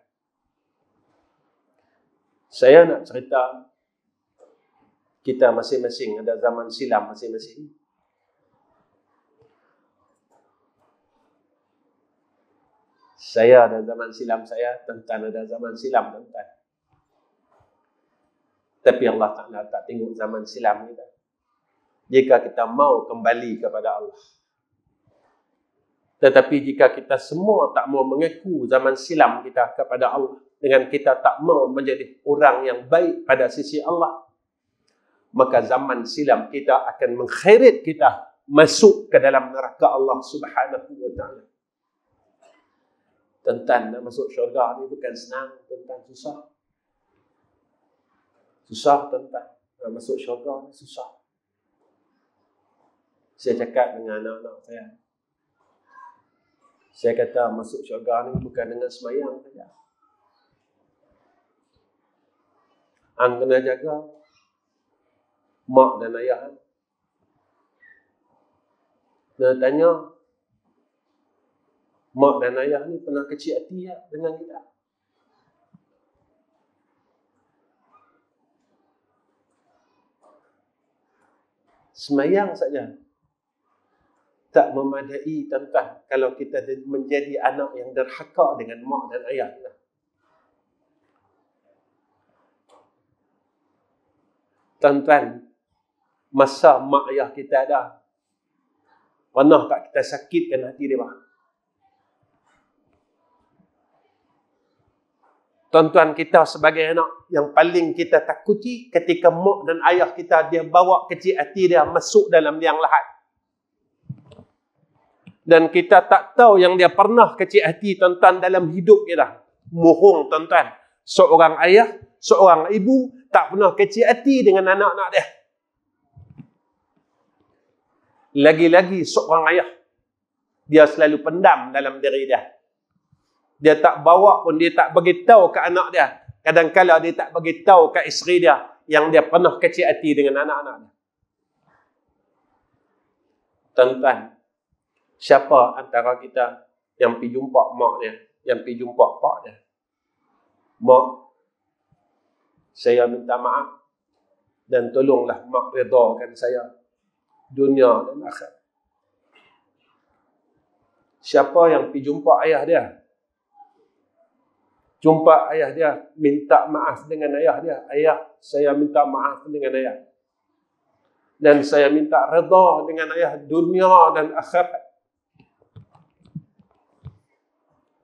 Speaker 1: Saya nak cerita Kita masing-masing ada zaman silam masing-masing. Saya ada zaman silam saya, Tuan-tuan ada zaman silam Tuan-tuan. Tapi Allah Ta'ala tak tengok zaman silam kita. Jika kita mau kembali kepada Allah. Tetapi jika kita semua tak mau mengaku zaman silam kita kepada Allah, dengan kita tak mau menjadi orang yang baik pada sisi Allah, maka zaman silam kita akan mengheret kita masuk ke dalam neraka Allah Subhanahu wa Ta'ala. Tuan-tuan, nak masuk syurga ni bukan senang, tuan-tuan, susah. Susah, tuan-tuan. Nak masuk syurga ni susah. Saya cakap dengan anak-anak saya. Saya kata masuk syurga ni bukan dengan semayang saja. Hang kena jaga mak dan ayah. Nak tanya, mak dan ayah ni pernah kecil hati tak dengan kita? Semayang saja tak memadai, tuan-tuan, kalau kita menjadi anak yang derhaka dengan mak dan ayah. Tuan-tuan, masa mak ayah kita ada, pernah tak kita sakitkan hati dia? Tuan-tuan, kita sebagai anak yang paling kita takuti ketika mak dan ayah kita, dia bawa kecil hati dia masuk dalam liang lahat. Dan kita tak tahu yang dia pernah kecil hati, tuan-tuan, dalam hidup kita. Mohong, tuan-tuan. Seorang ayah, seorang ibu tak pernah kecil hati dengan anak-anak dia. Lagi-lagi seorang ayah, dia selalu pendam dalam diri dia. Dia tak bawa pun, dia tak beritahu ke anak dia. Kadang-kadang dia tak beritahu ke isteri dia yang dia pernah kecil hati dengan anak-anak dia. Tuan-tuan, siapa antara kita yang pergi jumpa mak dia, yang pergi jumpa pak dia? Mak, saya minta maaf dan tolonglah mak redakan saya dunia dan akhirat. Siapa yang pergi jumpa ayah dia? Jumpa ayah dia, minta maaf dengan ayah dia. Ayah, saya minta maaf dengan ayah. Dan saya minta redha dengan ayah dunia dan akhirat.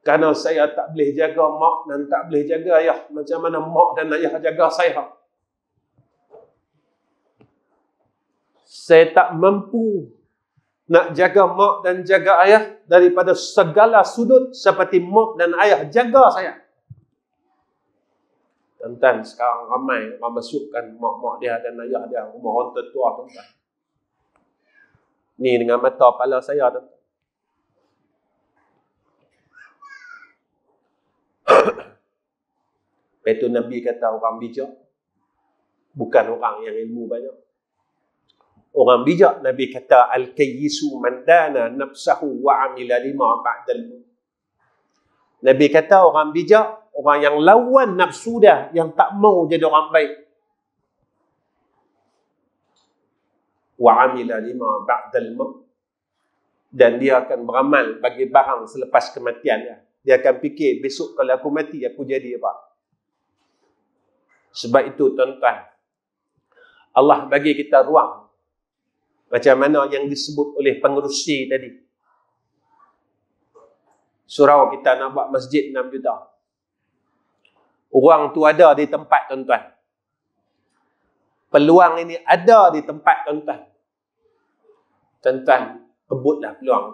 Speaker 1: Kerana saya tak boleh jaga mak dan tak boleh jaga ayah. Macam mana mak dan ayah jaga saya? Saya tak mampu nak jaga mak dan jaga ayah daripada segala sudut seperti mak dan ayah jaga saya. Tuan-tuan, sekarang ramai orang masukkan mak-mak dia dan ayah dia rumah orang tertua, tuan-tuan. Ni dengan mata kepala saya, tuan-tuan. Itu Nabi kata orang bijak bukan orang yang ilmu banyak. Orang bijak, Nabi kata, al-kayyisu man dana nafsahu wa amila lima ba'dal maut. Nabi kata orang bijak, orang yang lawan nafsu dia, yang tak mau jadi orang baik. Wa amila lima ba'dal maut. Dan dia akan beramal bagi barang selepas kematian dia. Dia akan fikir, besok kalau aku mati, aku jadi apa? Sebab itu, tuan-tuan, Allah bagi kita ruang. Macam mana yang disebut oleh pengerusi tadi. Surau kita nak buat masjid 6 juta. Orang tu ada di tempat, tuan-tuan. Peluang ini ada di tempat, tuan-tuan. Tuan-tuan, rebutlah peluang.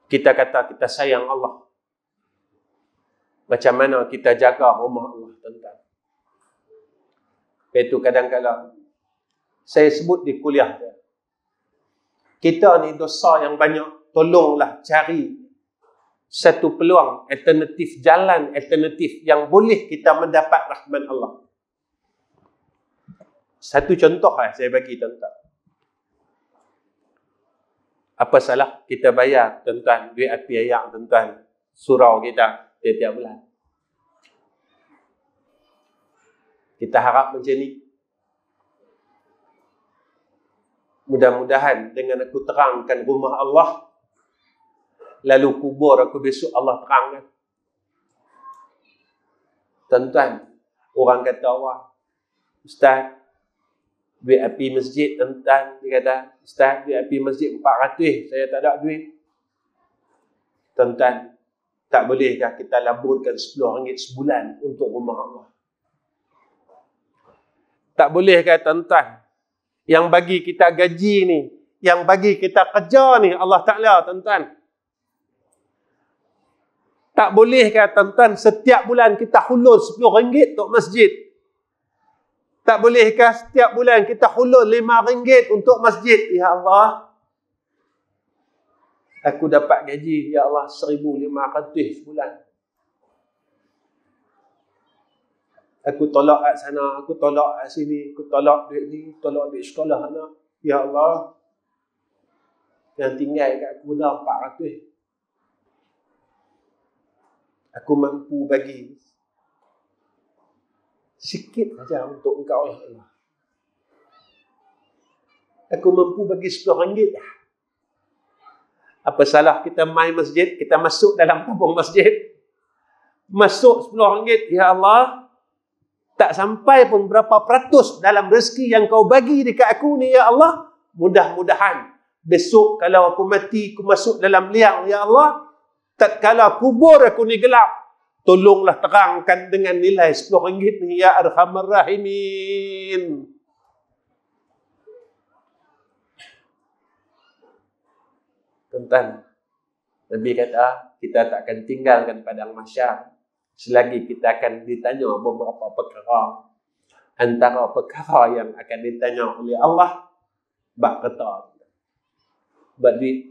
Speaker 1: Kita kata kita sayang Allah. Macam mana kita jaga rumah Allah, tuan-tuan. Itu kadang-kadang saya sebut di kuliah dia. Kita ni dosa yang banyak. Tolonglah cari satu peluang, alternatif, jalan alternatif yang boleh kita mendapat rahmat Allah. Satu contoh saya bagi, tuan-tuan. Apa salah kita bayar, tuan-tuan, duit api ayak, tuan-tuan, surau kita tiap-tiap bulan? Kita harap macam ni. Mudah-mudahan dengan aku terangkan rumah Allah, lalu kubur aku besok Allah terangkan. Tuan-tuan, orang kata Allah, Ustaz, duit api masjid, tuan-tuan, dia kata, Ustaz, duit api masjid 400, saya tak ada duit. Tuan-tuan, tak bolehkah kita laburkan RM10 sebulan untuk rumah Allah? Tak bolehkah tuan-tuan, yang bagi kita gaji ni, yang bagi kita kerja ni Allah Ta'ala, tuan-tuan? Tak bolehkah tuan-tuan setiap bulan kita hulur RM10 untuk masjid? Tak bolehkah setiap bulan kita hulur RM5 untuk masjid? Ya Allah, aku dapat gaji, ya Allah, 1,500 sebulan. Aku tolak kat sana, aku tolak kat sini, aku tolak duit ni, tolak duit sekolah anak. Ya Allah, yang tinggal kat aku dah 400. Aku mampu bagi sikit saja untuk engkau, ya Allah. Aku mampu bagi RM10 dah. Apa salah kita main masjid, kita masuk dalam tabung masjid, masuk RM10, ya Allah, tak sampai pun berapa peratus dalam rezeki yang kau bagi dekat aku ni, ya Allah. Mudah-mudahan besok kalau aku mati, aku masuk dalam liang, ya Allah, tatkala kubur aku ni gelap, tolonglah terangkan dengan nilai RM10 ni, ya Arhamar Rahimin. Tuan-tuan, Nabi kata, kita tak akan tinggalkan padang mahsyar selagi kita akan ditanya beberapa perkara. Antara perkara yang akan ditanya oleh Allah, bab harta, bab duit.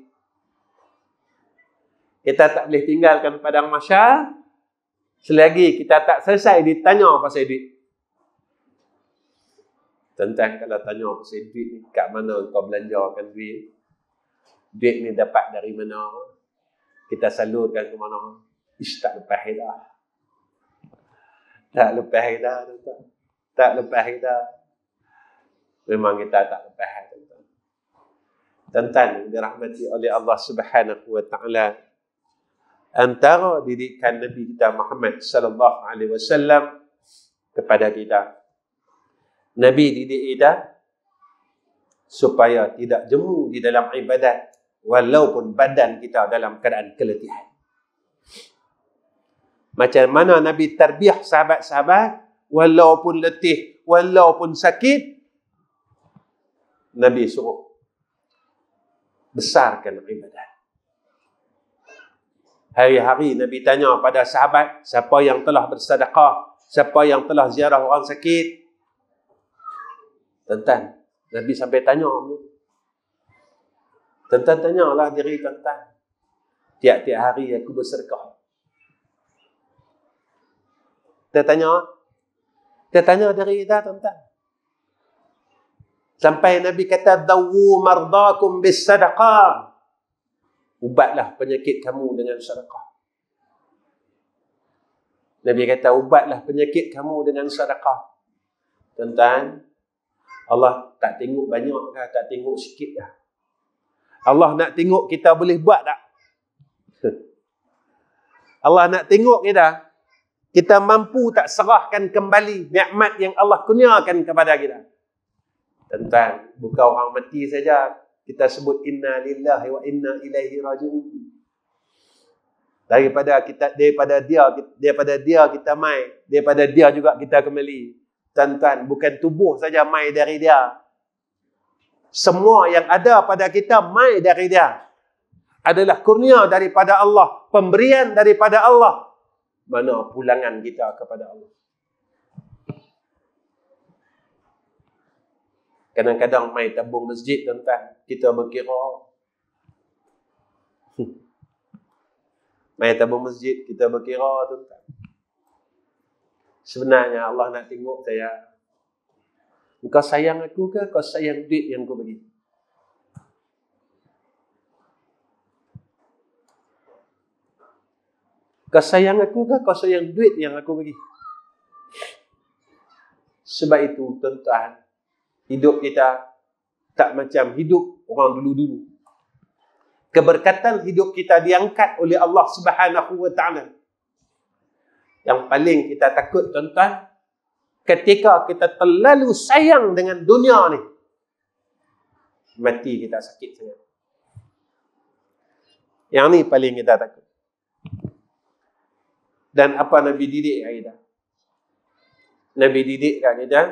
Speaker 1: Kita tak boleh tinggalkan padang mahsyar selagi kita tak selesai ditanya pasal duit. Tuan-tuan, kalau tanya pasal duit ni, kat mana kau belanjakan duit? Duit ni dapat dari mana? Kita salurkan ke mana? Ish, tak lepas dah. Tak lepas dah, tuan-tuan. Tak lepas dah. Memang kita tak lepas, tuan-tuan. Tuan-tuan, dirahmati oleh Allah Subhanahu wa Ta'ala, antara didikan Nabi kita Muhammad sallallahu alaihi wasallam kepada kita, Nabi didik kita supaya tidak jemu di dalam ibadat walaupun badan kita dalam keadaan keletihan. Macam mana Nabi tarbiyah sahabat-sahabat, walaupun letih, walaupun sakit, Nabi suruh besarkan ibadat. Hari-hari Nabi tanya pada sahabat, siapa yang telah bersedekah, siapa yang telah ziarah orang sakit. Tuan-tuan, Nabi sampai tanya. Tuan-tuan, tanyalah diri tuan-tuan. Tiap-tiap hari aku bersedekah. Dia tanya diri kita, tuan-tuan. Sampai Nabi kata, dawu mardakum bis sadaqah. Ubatlah penyakit kamu dengan sedekah. Nabi kata, ubatlah penyakit kamu dengan sedekah. Tuan-tuan, Allah tak tengok banyak kah, tak tengok sikit kah? Allah nak tengok kita boleh buat tak? Allah nak tengok kita mampu tak serahkan kembali nikmat yang Allah kurniakan kepada kita. Tuan-tuan, bukan orang mati saja kita sebut inna lillahi wa inna ilaihi raji'un. Daripada dia kita mai, daripada dia juga kita kembali. Tuan-tuan, bukan tubuh saja mai dari dia. Semua yang ada pada kita mai dari dia. Adalah kurnia daripada Allah, pemberian daripada Allah. Mana pulangan kita kepada Allah? Kadang-kadang mai tabung masjid, tuan-tuan, kita berkira. Mai tabung masjid, kita berkira, tuan-tuan. Sebenarnya Allah nak tengok saya. Engkau sayang aku ke? Kau sayang duit yang kau bagi? Kau sayang aku ke? Kau sayang duit yang aku bagi? Sebab itu, tuan-tuan, hidup kita Tak macam hidup orang dulu-dulu. Keberkatan hidup kita diangkat oleh Allah Subhanahu wa ta'ala. Yang paling kita takut, tuan-tuan, ketika kita terlalu sayang dengan dunia ni, mati kita sakit sangat. Yang ni paling kita takut. Dan apa Nabi didik kat kita? Nabi didik kat kita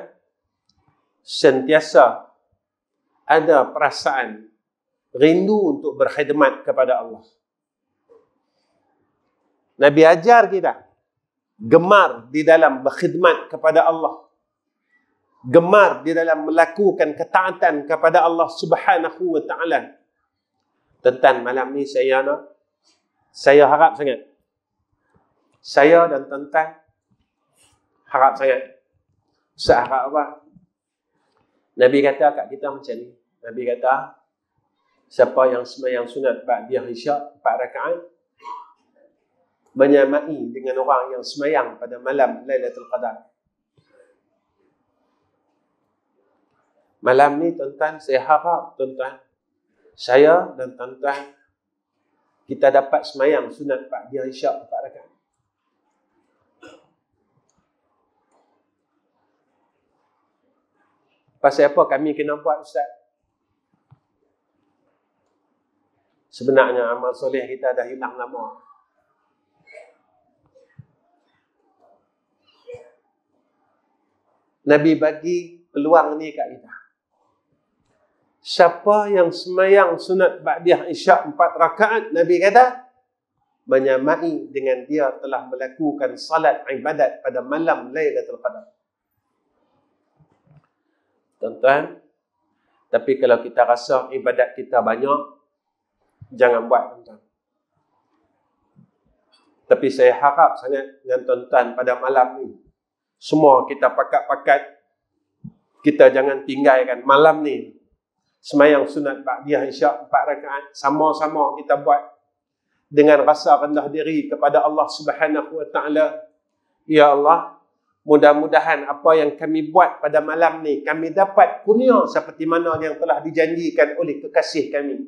Speaker 1: sentiasa ada perasaan rindu untuk berkhidmat kepada Allah. Nabi ajar kita gemar di dalam berkhidmat kepada Allah. Gemar di dalam melakukan ketaatan kepada Allah Subhanahu wa ta'ala. Tentang malam ni saya harap sangat. Saya dan tuan-tuan harap sangat. Ustaz harap apa? Nabi kata kat kita macam ni. Nabi kata, siapa yang sembahyang sunat ba'diyah isyak 4 rakaat, menyamai dengan orang yang sembahyang pada malam Lailatul Qadar. Malam ni tuan-tuan, saya harap tuan-tuan, saya dan tuan-tuan, kita dapat sembahyang sunat ba'diyah isyak 4 rakaat. Pasal apa kami kena buat, Ustaz? Sebenarnya amal soleh kita dah hilang lama. Nabi bagi peluang ni kat kita. Siapa yang sembahyang sunat ba'diyah isyak 4 rakaat, Nabi kata, menyamai dengan dia telah melakukan salat ibadat pada malam Lailatul Qadar. Tuan-tuan, tapi kalau kita rasa ibadat kita banyak, jangan buat, tuan-tuan. Tapi saya harap sangat dengan tuan-tuan pada malam ni, semua kita pakat-pakat, kita jangan tinggalkan malam ni. Sembahyang sunat ba'diyah isyak 4 rakaat, sama-sama kita buat dengan rasa rendah diri kepada Allah Subhanahu wa ta'ala. Ya Allah, mudah-mudahan apa yang kami buat pada malam ni, kami dapat kurnia seperti mana yang telah dijanjikan oleh kekasih kami,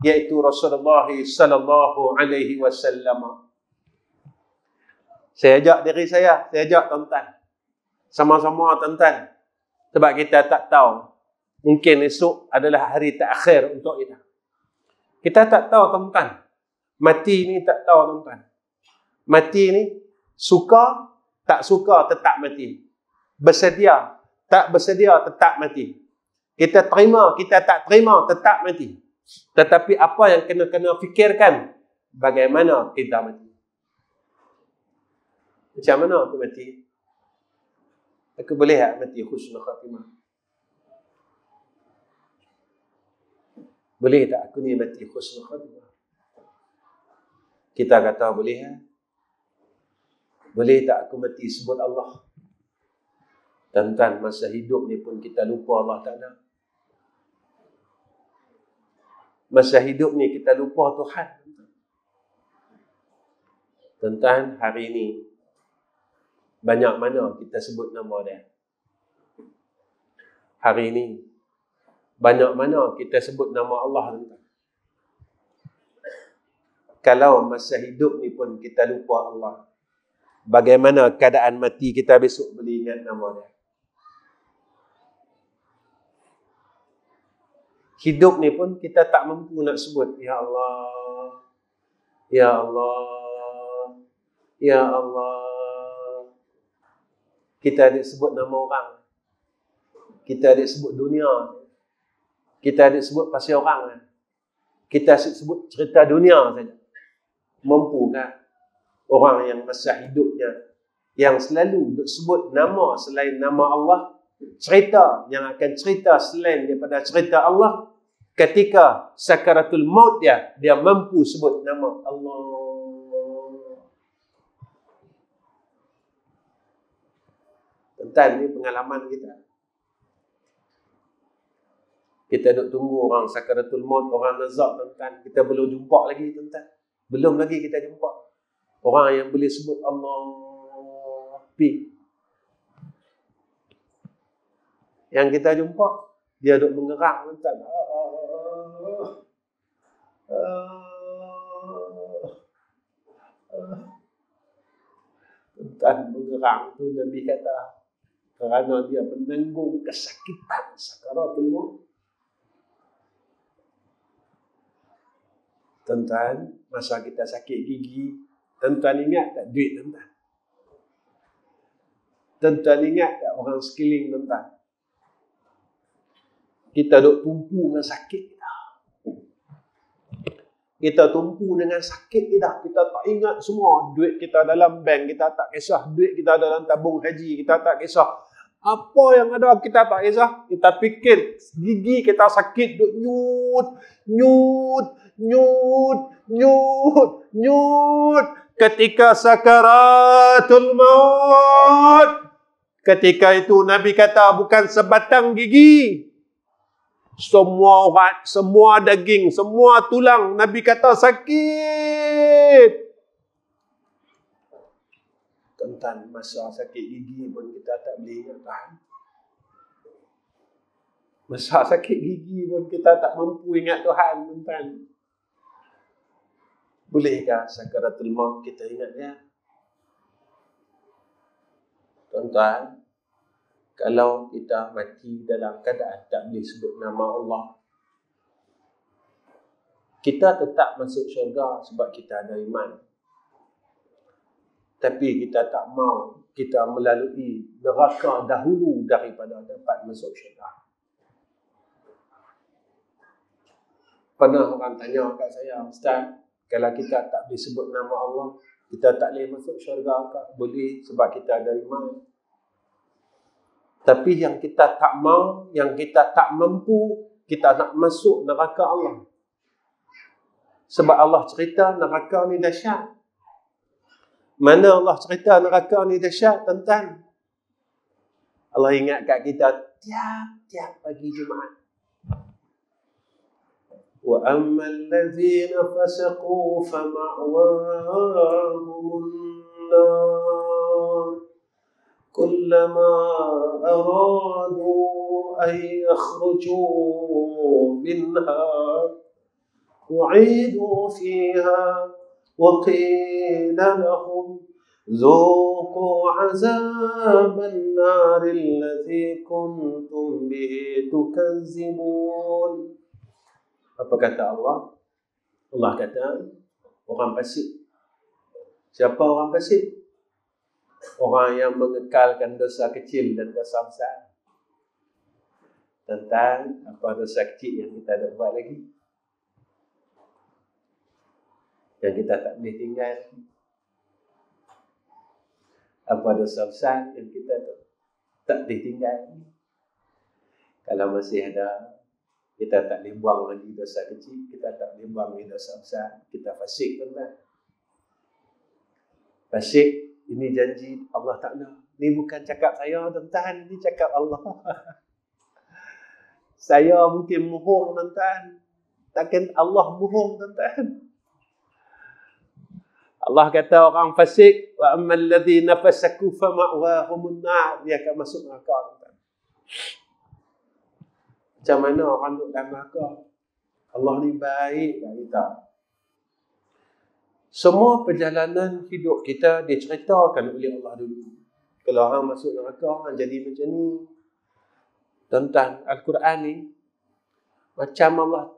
Speaker 1: iaitu Rasulullah sallallahu alaihi wasallam. Saya ajak diri saya ajak tuan-tuan. Sama-sama tuan-tuan. Sebab kita tak tahu, mungkin esok adalah hari terakhir untuk kita. Kita tak tahu, tuan-tuan. Mati ni tak tahu, tuan-tuan. Mati ni suka, tak suka tetap mati. Bersedia, tak bersedia tetap mati. Kita terima, kita tak terima tetap mati. Tetapi apa yang kena fikirkan, bagaimana kita mati. Macam mana aku mati? Aku boleh tak mati husnul khatimah? Boleh tak aku ni mati husnul khatimah? Kita kata boleh ya? Boleh tak aku mati sebut Allah? Tuan-tuan, masa hidup ni pun kita lupa Allah Ta'ala. Masa hidup ni kita lupa Tuhan. Tuan-tuan, hari ni banyak mana kita sebut nama dia. Hari ni banyak mana kita sebut nama Allah, tuan-tuan. Kalau masa hidup ni pun kita lupa Allah, bagaimana keadaan mati kita besok boleh ingat nama dia? Hidup ni pun kita tak mampu nak sebut, Ya Allah, Ya Allah, Ya Allah. Kita ada sebut nama orang, kita ada sebut dunia, kita ada sebut pasal orang, kita sebut cerita dunia saja. Mampukah orang yang masa hidupnya yang selalu sebut nama selain nama Allah, cerita yang akan cerita selain daripada cerita Allah, ketika sakaratul maut dia mampu sebut nama Allah. Tuan-tuan, ni pengalaman kita. Kita duk tunggu orang sakaratul maut, orang nazak, tuan-tuan. Kita belum jumpa lagi, tuan-tuan. Belum lagi kita jumpa orang yang boleh sebut Allah. Yang kita jumpa, Dia duk mengerang tuan. Tuan mengerang tu Nabi kata kerana dia menanggung kesakitan sakaratul maut. Tuan-tuan, masa kita sakit gigi, tuan-tuan ingat tak duit tuan-tuan? Tuan-tuan ingat tak orang sekeliling tuan-tuan? Kita duk tumpu dengan sakit kita. Kita tumpu dengan sakit kita. Kita tak ingat semua duit kita dalam bank. Kita tak kisah duit kita dalam tabung haji. Kita tak kisah apa yang ada, kita tak kisah. Kita fikir gigi kita sakit duk nyut. Ketika sakaratul maut. Ketika itu Nabi kata bukan sebatang gigi. Semua urat, semua daging, semua tulang. Nabi kata sakit. Tuan-tuan, masa sakit gigi pun kita tak boleh ingat Tuhan. Masa sakit gigi pun kita tak mampu ingat Tuhan, tuan-tuan. Bolehkah sakaratul maut kita ingat dia? Tuan-tuan, kalau kita mati dalam keadaan tak boleh sebut nama Allah, kita tetap masuk syurga sebab kita ada iman. Tapi kita tak mau kita melalui neraka dahulu daripada dapat masuk syurga. Pernah orang tanya kat saya, Ustaz, kalau kita tak boleh sebut nama Allah, kita tak boleh masuk syurga ke? Boleh, sebab kita ada iman. Tapi yang kita tak mau, yang kita tak mampu, kita nak masuk neraka Allah. Sebab Allah cerita neraka ni dahsyat. Mana Allah cerita neraka ni dahsyat, tuan-tuan? Allah ingat kat kita tiap-tiap pagi Jumaat. Wa ammal ladzina fasaqu fama'wahumun nar kullama aradu an yakhruju minha u'idu fiha wa qila lahum ذوقوا عذاب النار الذي كنتم به تكذبون. Apa kata Allah? Allah kata, orang fasik. Siapa orang fasik? Orang yang mengekalkan dosa kecil dan dosa besar. Tentang apa dosa kecil yang kita dah buat lagi, yang kita tak boleh tinggal. Apa dosa besar yang kita tak boleh tinggal. Kalau masih ada, kita tak boleh buang lagi dosa kecil, kita tak boleh buang lagi dosa besar. Kita fasik, tuan-tuan. Fasik, ini janji Allah Ta'ala. Ini bukan cakap saya, tuan-tuan. Ini cakap Allah. Saya mungkin mohong, tuan-tuan. Takkan Allah mohong, tuan-tuan. Allah kata orang fasik, wa ammal ladzina fasaku fa ma'wahumun nar, dia akan masuk neraka. Macam mana orang duduk dalam neraka? Allah ni baik kat kita. Semua perjalanan hidup kita diceritakan oleh Allah dulu. Kalau orang masuk neraka, orang jadi macam ni. Tentang Al-Quran ni, macam Allah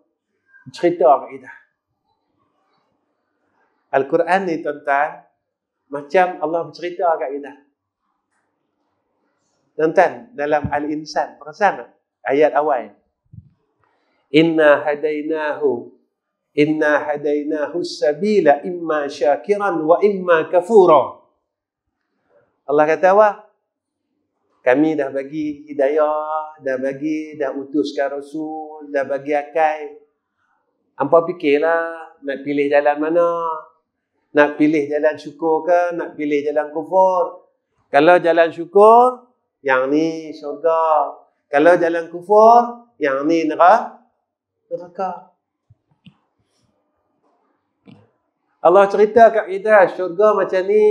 Speaker 1: cerita kat kita. Al-Quran ni, tuan-tuan, macam Allah bercerita kat kita. Tuan-tuan, dalam Al-Insan, perasan tak? Ayat awal. Inna hadainahu sabila imma syakiran wa imma kafura. Allah kata apa? Kami dah bagi hidayah, dah utuskan Rasul, dah bagi akal. Hampa fikirlah nak pilih jalan mana? Nak pilih jalan syukur ke? Nak pilih jalan kufur? Kalau jalan syukur, yang ni syurga. Kalau jalan kufur, yang ni neraka. Allah cerita kat kita, syurga macam ni.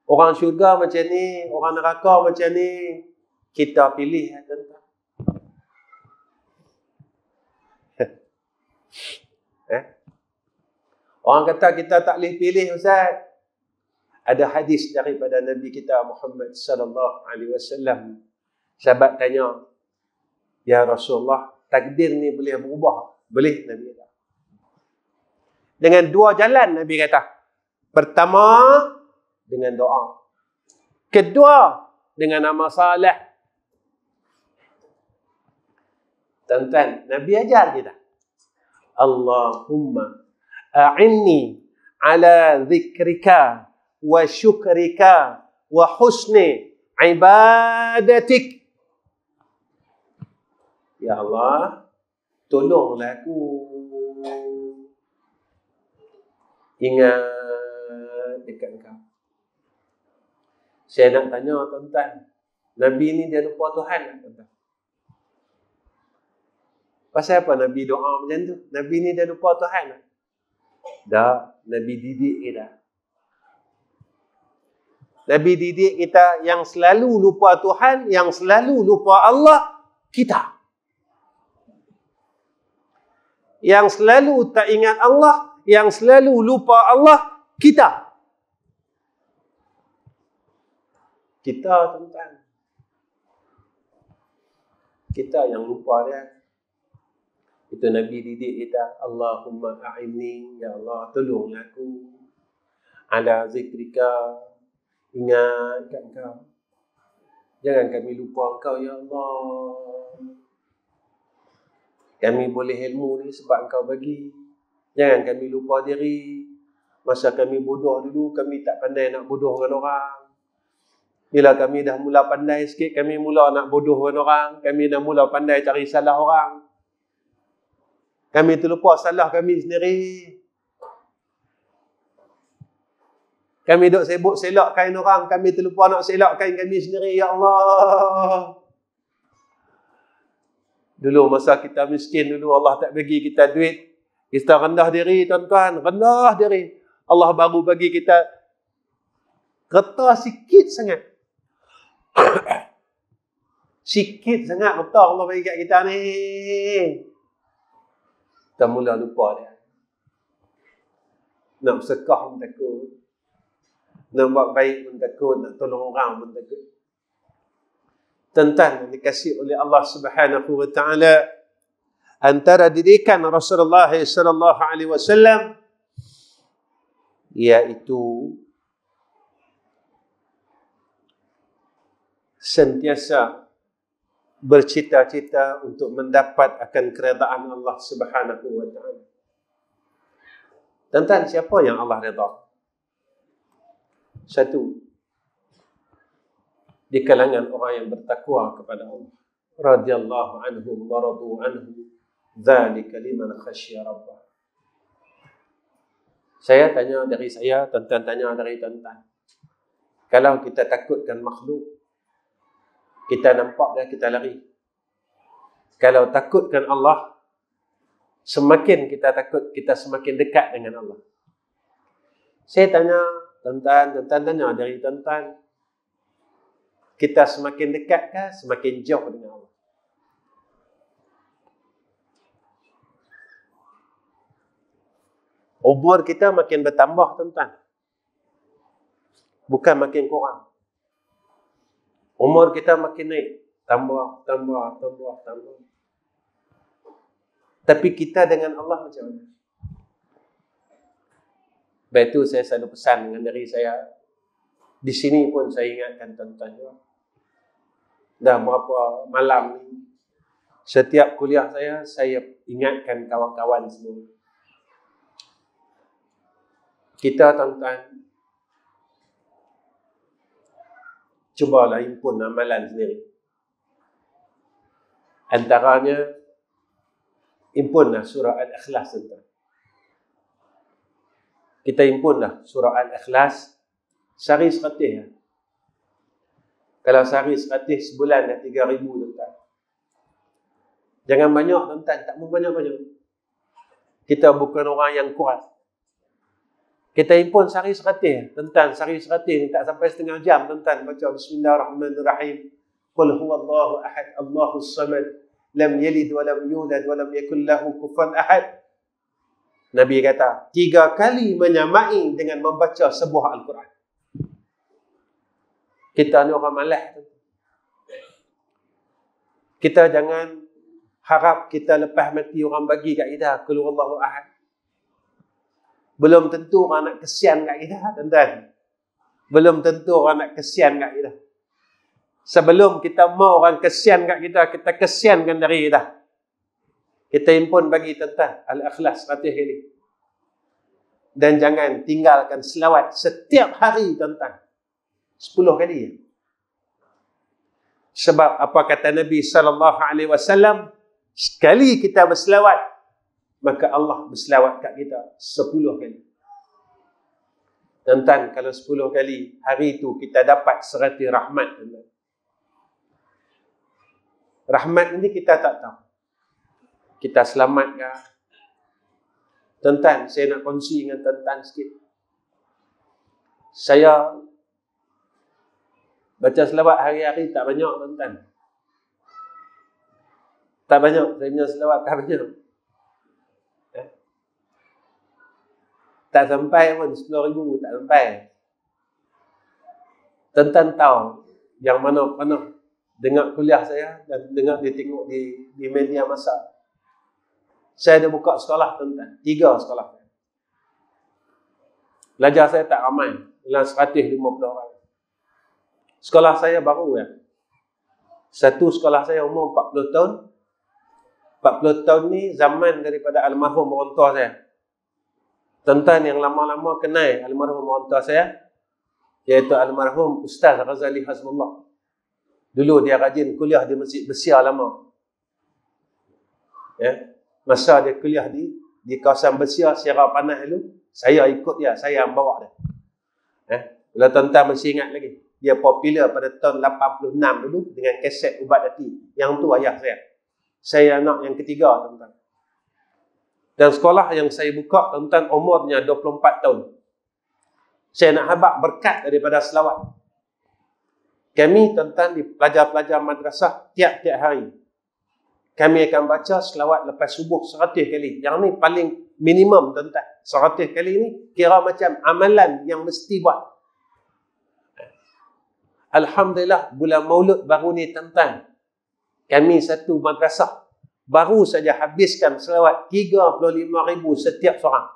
Speaker 1: Orang syurga macam ni. Orang neraka macam ni. Kita pilih, tuan-tuan. Orang kata kita tak boleh pilih, Ustaz. Ada hadis daripada Nabi kita Muhammad sallallahu alaihi wasallam. Sahabat tanya, "Ya Rasulullah, takdir ni boleh berubah?" Boleh, Nabi kata. Dengan dua jalan, Nabi kata. Pertama, dengan doa. Kedua, dengan amal saleh. Tuan-tuan, Nabi ajar kita. Allahumma a'inni ala zikrika wa syukrika wa husni ibadatik. Ya Allah, tolonglah aku ingat dekat Engkau. Saya nak tanya tuan-tuan, Nabi ni dia lupa Tuhan, tuan-tuan? Pasal apa Nabi doa macam tu? Nabi ni dia lupa Tuhan? Dah, Nabi didik kita. Nabi didik kita yang selalu lupa Tuhan, yang selalu lupa Allah, kita. Yang selalu tak ingat Allah, yang selalu lupa Allah, kita. Kita, tuan-tuan. Kita yang lupa dia. Itu Nabi didik kita. Allahumma a'inni, ya Allah, tolonglah aku. Ala zikrika, ingat kat Engkau. Jangan kami lupa Engkau, ya Allah. Kami boleh ilmu ni sebab Engkau bagi. Jangan kami lupa diri. Masa kami bodoh dulu, kami tak pandai nak bodohkan orang. Bila kami dah mula pandai sikit, kami mula nak bodohkan orang. Kami dah mula pandai cari salah orang. Kami terlupa salah kami sendiri. Kami duk sibuk selakkan orang. Kami terlupa nak selakkan kami sendiri. Ya Allah. Dulu masa kita miskin dulu, Allah tak bagi kita duit. Kita rendah diri, tuan-tuan. Rendah diri. Allah baru bagi kita kereta sikit sangat. Sikit sangat kereta Allah bagi kat kita ni. Kita mula lupa dia. Nak bersedekah pun takut. Nak buat baik pun takut. Nak tolong orang pun takut. Tuan-tuan, dikasih oleh Allah Subhanahu wa ta'ala, antara didikan Rasulullah sallallahu alaihi wasallam iaitu sentiasa bercita-cita untuk mendapat akan keredaan Allah Subhanahu wa ta'ala. Tuan-tuan, siapa yang Allah redha? Satu, di kalangan orang yang bertakwa kepada Allah. Radhiyallahu anhum wa radu anhu, dzalika liman khasyiya rabbah. Saya tanya dari saya, tuan-tuan tanya dari tuan-tuan. Kalau kita takutkan makhluk, kita nampak dia, kita lari. Kalau takutkan Allah, semakin kita takut, kita semakin dekat dengan Allah. Saya tanya tuan-tuan tanya dari tuan-tuan, kita semakin dekat ke semakin jauh dengan Allah? Umur kita makin bertambah, tuan-tuan. Bukan makin kurang. Umur kita makin naik. Tambah. Tapi kita dengan Allah macam mana? Sebab itu saya selalu pesan dengan diri saya. Di sini pun saya ingatkan tuan-tuan juga. Dah berapa malam ni, setiap kuliah saya ingatkan kawan-kawan semua. Kita, tuan-tuan, cubalah impun amalan sendiri. Antaranya, impunlah surah Al-Ikhlas, tuan-tuan. Kita impunlah surah Al-Ikhlas sehari 100. Kalau sehari 100, sebulan dah 3,000, tuan-tuan. Jangan banyak, tuan-tuan. Tak mau banyak-banyak. Kita bukan orang yang kuat. Kita impun sehari 100, tuan-tuan. Sehari 100 ni tak sampai setengah jam, tuan-tuan. Baca Bismillahirrahmanirrahim. Qul huwallahu ahad, Allahus samad, lam yalid wa lam yulad wa lam yakul lahu kufuwan ahad. Nabi kata, 3 kali menyamai dengan membaca sebuah Al-Quran. Kita ni orang malas. Kita jangan harap kita lepas mati orang bagi kat kita Qul huwallahu ahad. Belum tentu orang nak kesian kat kita, tuan-tuan. Belum tentu orang nak kesian kat kita. Sebelum kita mau orang kesian kat kita, kita kesiankan dari kita. Kita impun bagi tuan-tuan Al-Ikhlas 100 kali. Dan jangan tinggalkan selawat setiap hari, tuan-tuan. 10 kali. Sebab apa kata Nabi SAW? Sekali kita berselawat, maka Allah berselawat kat kita 10 kali. Tuan-tuan, kalau 10 kali, hari itu kita dapat 100 rahmat. Tuan-tuan. Rahmat ini kita tak tahu. Kita selamat ke? Tuan-tuan, saya nak kongsi dengan tuan-tuan sikit. Saya baca selawat hari-hari tak banyak, tuan-tuan. Tak banyak. Saya punya selawat tak banyak. Tak sampai pun 10,000, tak sampai. Tuan-tuan tahu yang mana pernah dengar kuliah saya dan dengar dia tengok di media masa. Saya ada buka sekolah, tuan-tuan. 3 sekolah. Pelajar saya tak ramai. Dalam 150 orang. Sekolah saya baru ya. Satu sekolah saya umur 40 tahun. 40 tahun ni zaman daripada almarhum orang tua saya. Tuan-tuan yang lama-lama kenal almarhum orang tua saya, iaitu almarhum Ustaz Ghazali Hasbullah. Dulu dia rajin kuliah di Masjid Besia lama. Ya. Masa dia kuliah di kawasan Besia, Sierra Panas dulu, saya ikut dia, saya yang bawa dia. Kalau tuan-tuan masih ingat lagi, dia popular pada tahun 86 dulu dengan kaset Ubat Hati. Yang tu ayah saya. Saya anak yang ketiga, tuan-tuan. Dan sekolah yang saya buka, tuan-tuan, umurnya 24 tahun. Saya nak habaq berkat daripada selawat. Kami, tuan-tuan, di pelajar-pelajar madrasah, tiap-tiap hari, kami akan baca selawat lepas subuh 100 kali. Yang ni paling minimum, tuan-tuan. 100 kali ni kira macam amalan yang mesti buat. Alhamdulillah, bulan Maulud baru ni, tuan-tuan, kami satu madrasah baru saja habiskan selawat 35,000 setiap seorang.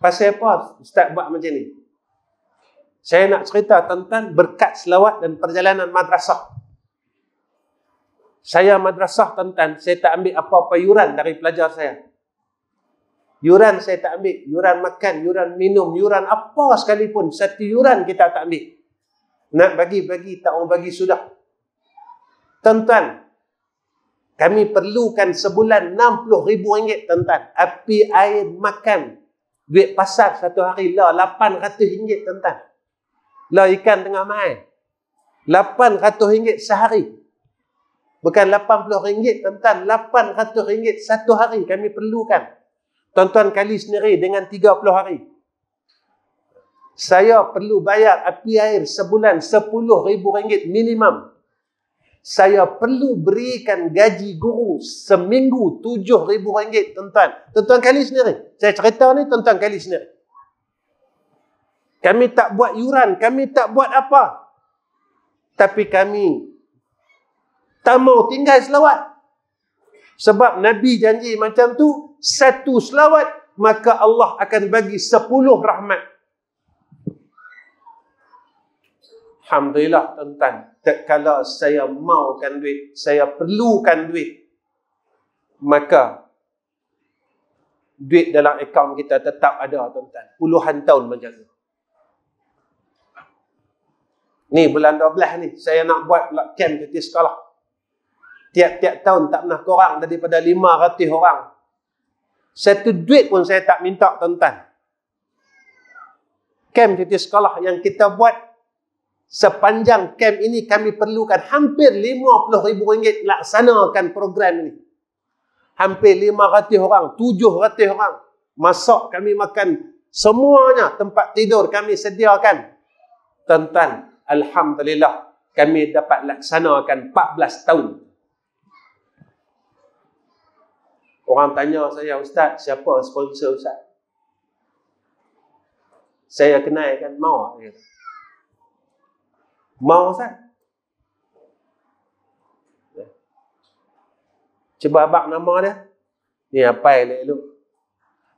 Speaker 1: Pasal apa Ustaz buat macam ni? Saya nak cerita tentang berkat selawat dan perjalanan madrasah. Saya madrasah, tuan-tuan, saya tak ambil apa-apa yuran dari pelajar saya. Yuran saya tak ambil. Yuran makan, yuran minum, yuran apa sekalipun. Satu yuran kita tak ambil. Nak bagi-bagi, tak mau bagi sudah. Tuan-tuan, kami perlukan sebulan RM60,000, tuan-tuan. Api, air, makan. Duit pasar satu hari lah RM800, tuan-tuan. Lah ikan tengah mahal. RM800 sehari. Bukan RM80, tuan-tuan. RM800 satu hari kami perlukan. Tuan-tuan kali sendiri dengan 30 hari. Saya perlu bayar api air sebulan RM10,000 minimum. Saya perlu berikan gaji guru seminggu RM7,000, tuan-tuan. Tuan-tuan kali sendiri. Saya cerita ni, tuan-tuan kali sendiri. Kami tak buat yuran, kami tak buat apa. Tapi kami tak mau tinggal selawat. Sebab Nabi janji macam tu, satu selawat, maka Allah akan bagi 10 rahmat. Alhamdulillah, tuan-tuan. Kalau saya maukan duit, saya perlukan duit, maka duit dalam akaun kita tetap ada, tuan-tuan. Puluhan tahun macam tu. Ni bulan 12 ni, saya nak buat pula camp cuti sekolah. Tiap-tiap tahun tak pernah kurang daripada 500 orang. Satu duit pun saya tak minta, tuan-tuan. Camp cuti sekolah yang kita buat, sepanjang camp ini kami perlukan hampir RM50,000 laksanakan program ini. Hampir 500 orang, 700 orang. Masak kami makan, semuanya tempat tidur kami sediakan. Tuan-tuan, alhamdulillah, kami dapat laksanakan 14 tahun. Orang tanya saya, Ustaz, siapa sponsor Ustaz? Saya kenalkan mau. Mau Ustaz? Cuba abang nama dia. Ni apa elok-elok?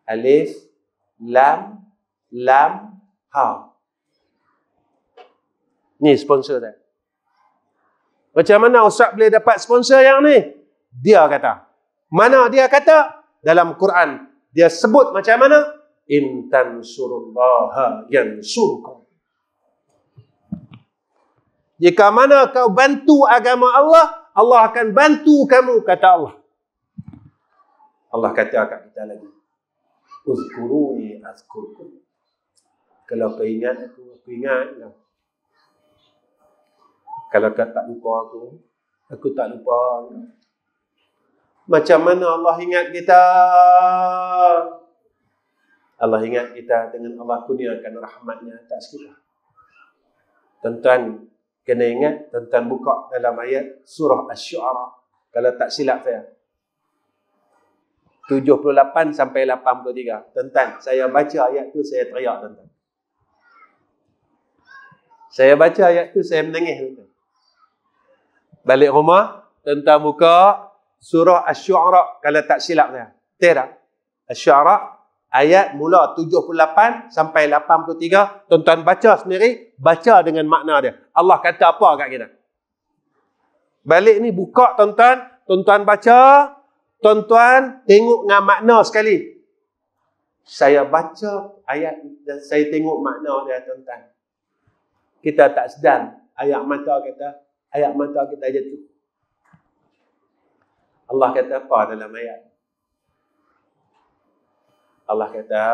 Speaker 1: Alif, Lam, Ha. Ni sponsor saya. Macam mana Ustaz boleh dapat sponsor yang ni? Dia kata. Mana dia kata? Dalam Quran. Dia sebut macam mana? In tansurullaha yansurkum. Jika mana kau bantu agama Allah, Allah akan bantu kamu, kata Allah. Allah kata kat kita lagi. Uzkuruni azkurkum. Kalau kau ingat aku ingat kau. Kalau kau tak lupa aku tak lupa kau. Macam mana Allah ingat kita? Allah ingat kita dengan Allah kurniakan rahmatnya atas kita. Tuan-tuan kena ingat, tuan-tuan buka dalam ayat surah Asy-Syu'ara. Kalau tak silap saya. 78 sampai 83. Tuan-tuan, saya baca ayat tu saya teriak, tuan-tuan. Saya baca ayat tu saya menangis, tuan-tuan. Balik rumah, tuan-tuan buka surah Asy-Syu'ara kalau tak silap saya. Tidak. Asy-Syu'ara ayat mula 78 sampai 83. Tuan-tuan baca sendiri, baca dengan makna dia. Allah kata apa kat kita? Balik ni buka tuan-tuan, tuan-tuan baca, tuan-tuan tengok dengan makna sekali. Saya baca ayat dan saya tengok makna dia, tuan-tuan. Kita tak sedar ayat mata kita jatuh. Allah kata apa dalam ayat? Allah kata,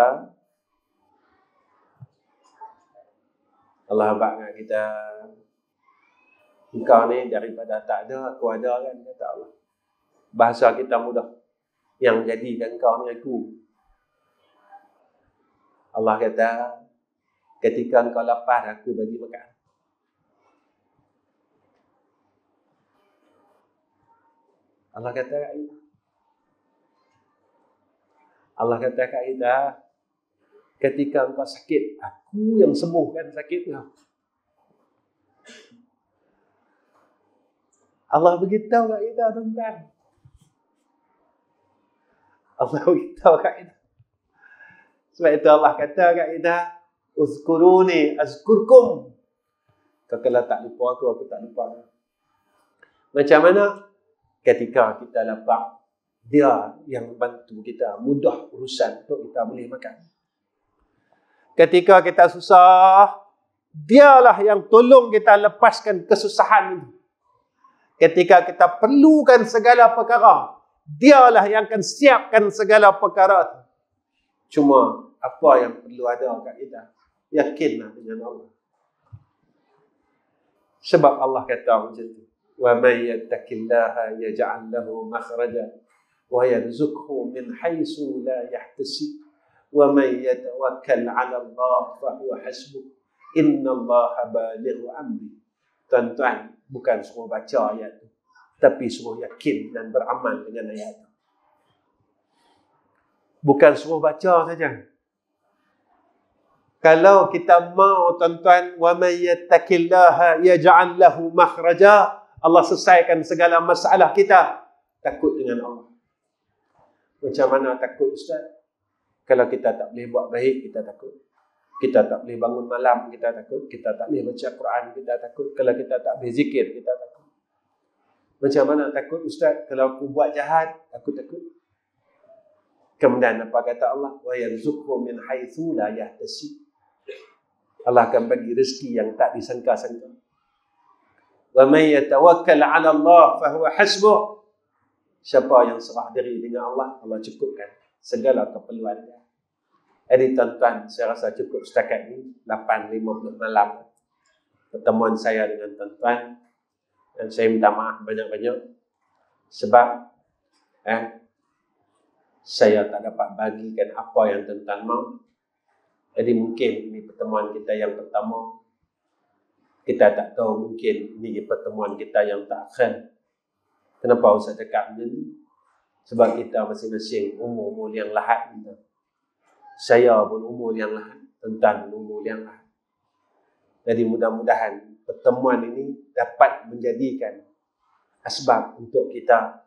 Speaker 1: Allah abad dengan kita, engkau ni daripada tak ada, aku ada kan, kata Allah. Bahasa kita mudah. Yang jadikan engkau ni aku. Allah kata, ketika engkau lapar, aku bagi makan. Allah kata kat kita. Allah kata kat kita, ketika engkau sakit, aku yang sembuhkan sakit kau. Allah beritahu kat kita, tuan-tuan. Allah beritahu kat kita. Sebab itu Allah kata kat kita, uzkuruni azkurkum. Kau kalau tak lupa aku tak lupa. Macam mana? Ketika kita lapar, dia yang bantu kita mudah urusan untuk kita boleh makan. Ketika kita susah, dialah yang tolong kita lepaskan kesusahan itu. Ketika kita perlukan segala perkara, dialah yang akan siapkan segala perkara itu. Cuma apa yang perlu ada kat kita? Yakinlah dengan Allah. Sebab Allah kata macam tu. Wa may yattaqillaha yaj'al lahu makhraja wa yarzuqhu min haitsu la yahtasib. Wa may yatawakkal 'ala Allah fa huwa hasbuh. Innallaha balighu amri. Tuan-tuan, bukan suruh baca ayat tu, tapi suruh yakin dan beramal dengan ayat tu. Bukan suruh baca saja. Kalau kita mau, tuan-tuan, wa may yattaqillaha yaj'al lahu makhraja, Allah selesaikan segala masalah kita. Takut dengan Allah. Macam mana takut, Ustaz? Kalau kita tak boleh buat baik, kita takut. Kita tak boleh bangun malam, kita takut. Kita tak boleh baca Quran, kita takut. Kalau kita tak boleh zikir, kita takut. Macam mana takut, Ustaz? Kalau aku buat jahat, aku takut. Kemudian apa kata Allah? Wa yarzuqhu min haitsu la yahtasib. Allah akan bagi rezeki yang tak disangka-sangka. Wa may yatawakkal 'ala Allah fa huwa hasbuh. Siapa yang serah diri dengan Allah, Allah cukupkan segala keperluan dia. Jadi tuan-tuan, saya rasa cukup setakat ini 8.50 malam pertemuan saya dengan tuan-tuan, dan saya minta maaf banyak-banyak sebab saya tak dapat bagikan apa yang tuan-tuan mahu. Jadi mungkin ini pertemuan kita yang pertama. Kita tak tahu, mungkin ini pertemuan kita yang terakhir. Kenapa Ustaz cakap macam ni? Sebab kita masing-masing umur yang lahat. Saya pun umur yang lahat, tuan-tuan umur yang lahat. Jadi mudah-mudahan pertemuan ini dapat menjadikan asbab untuk kita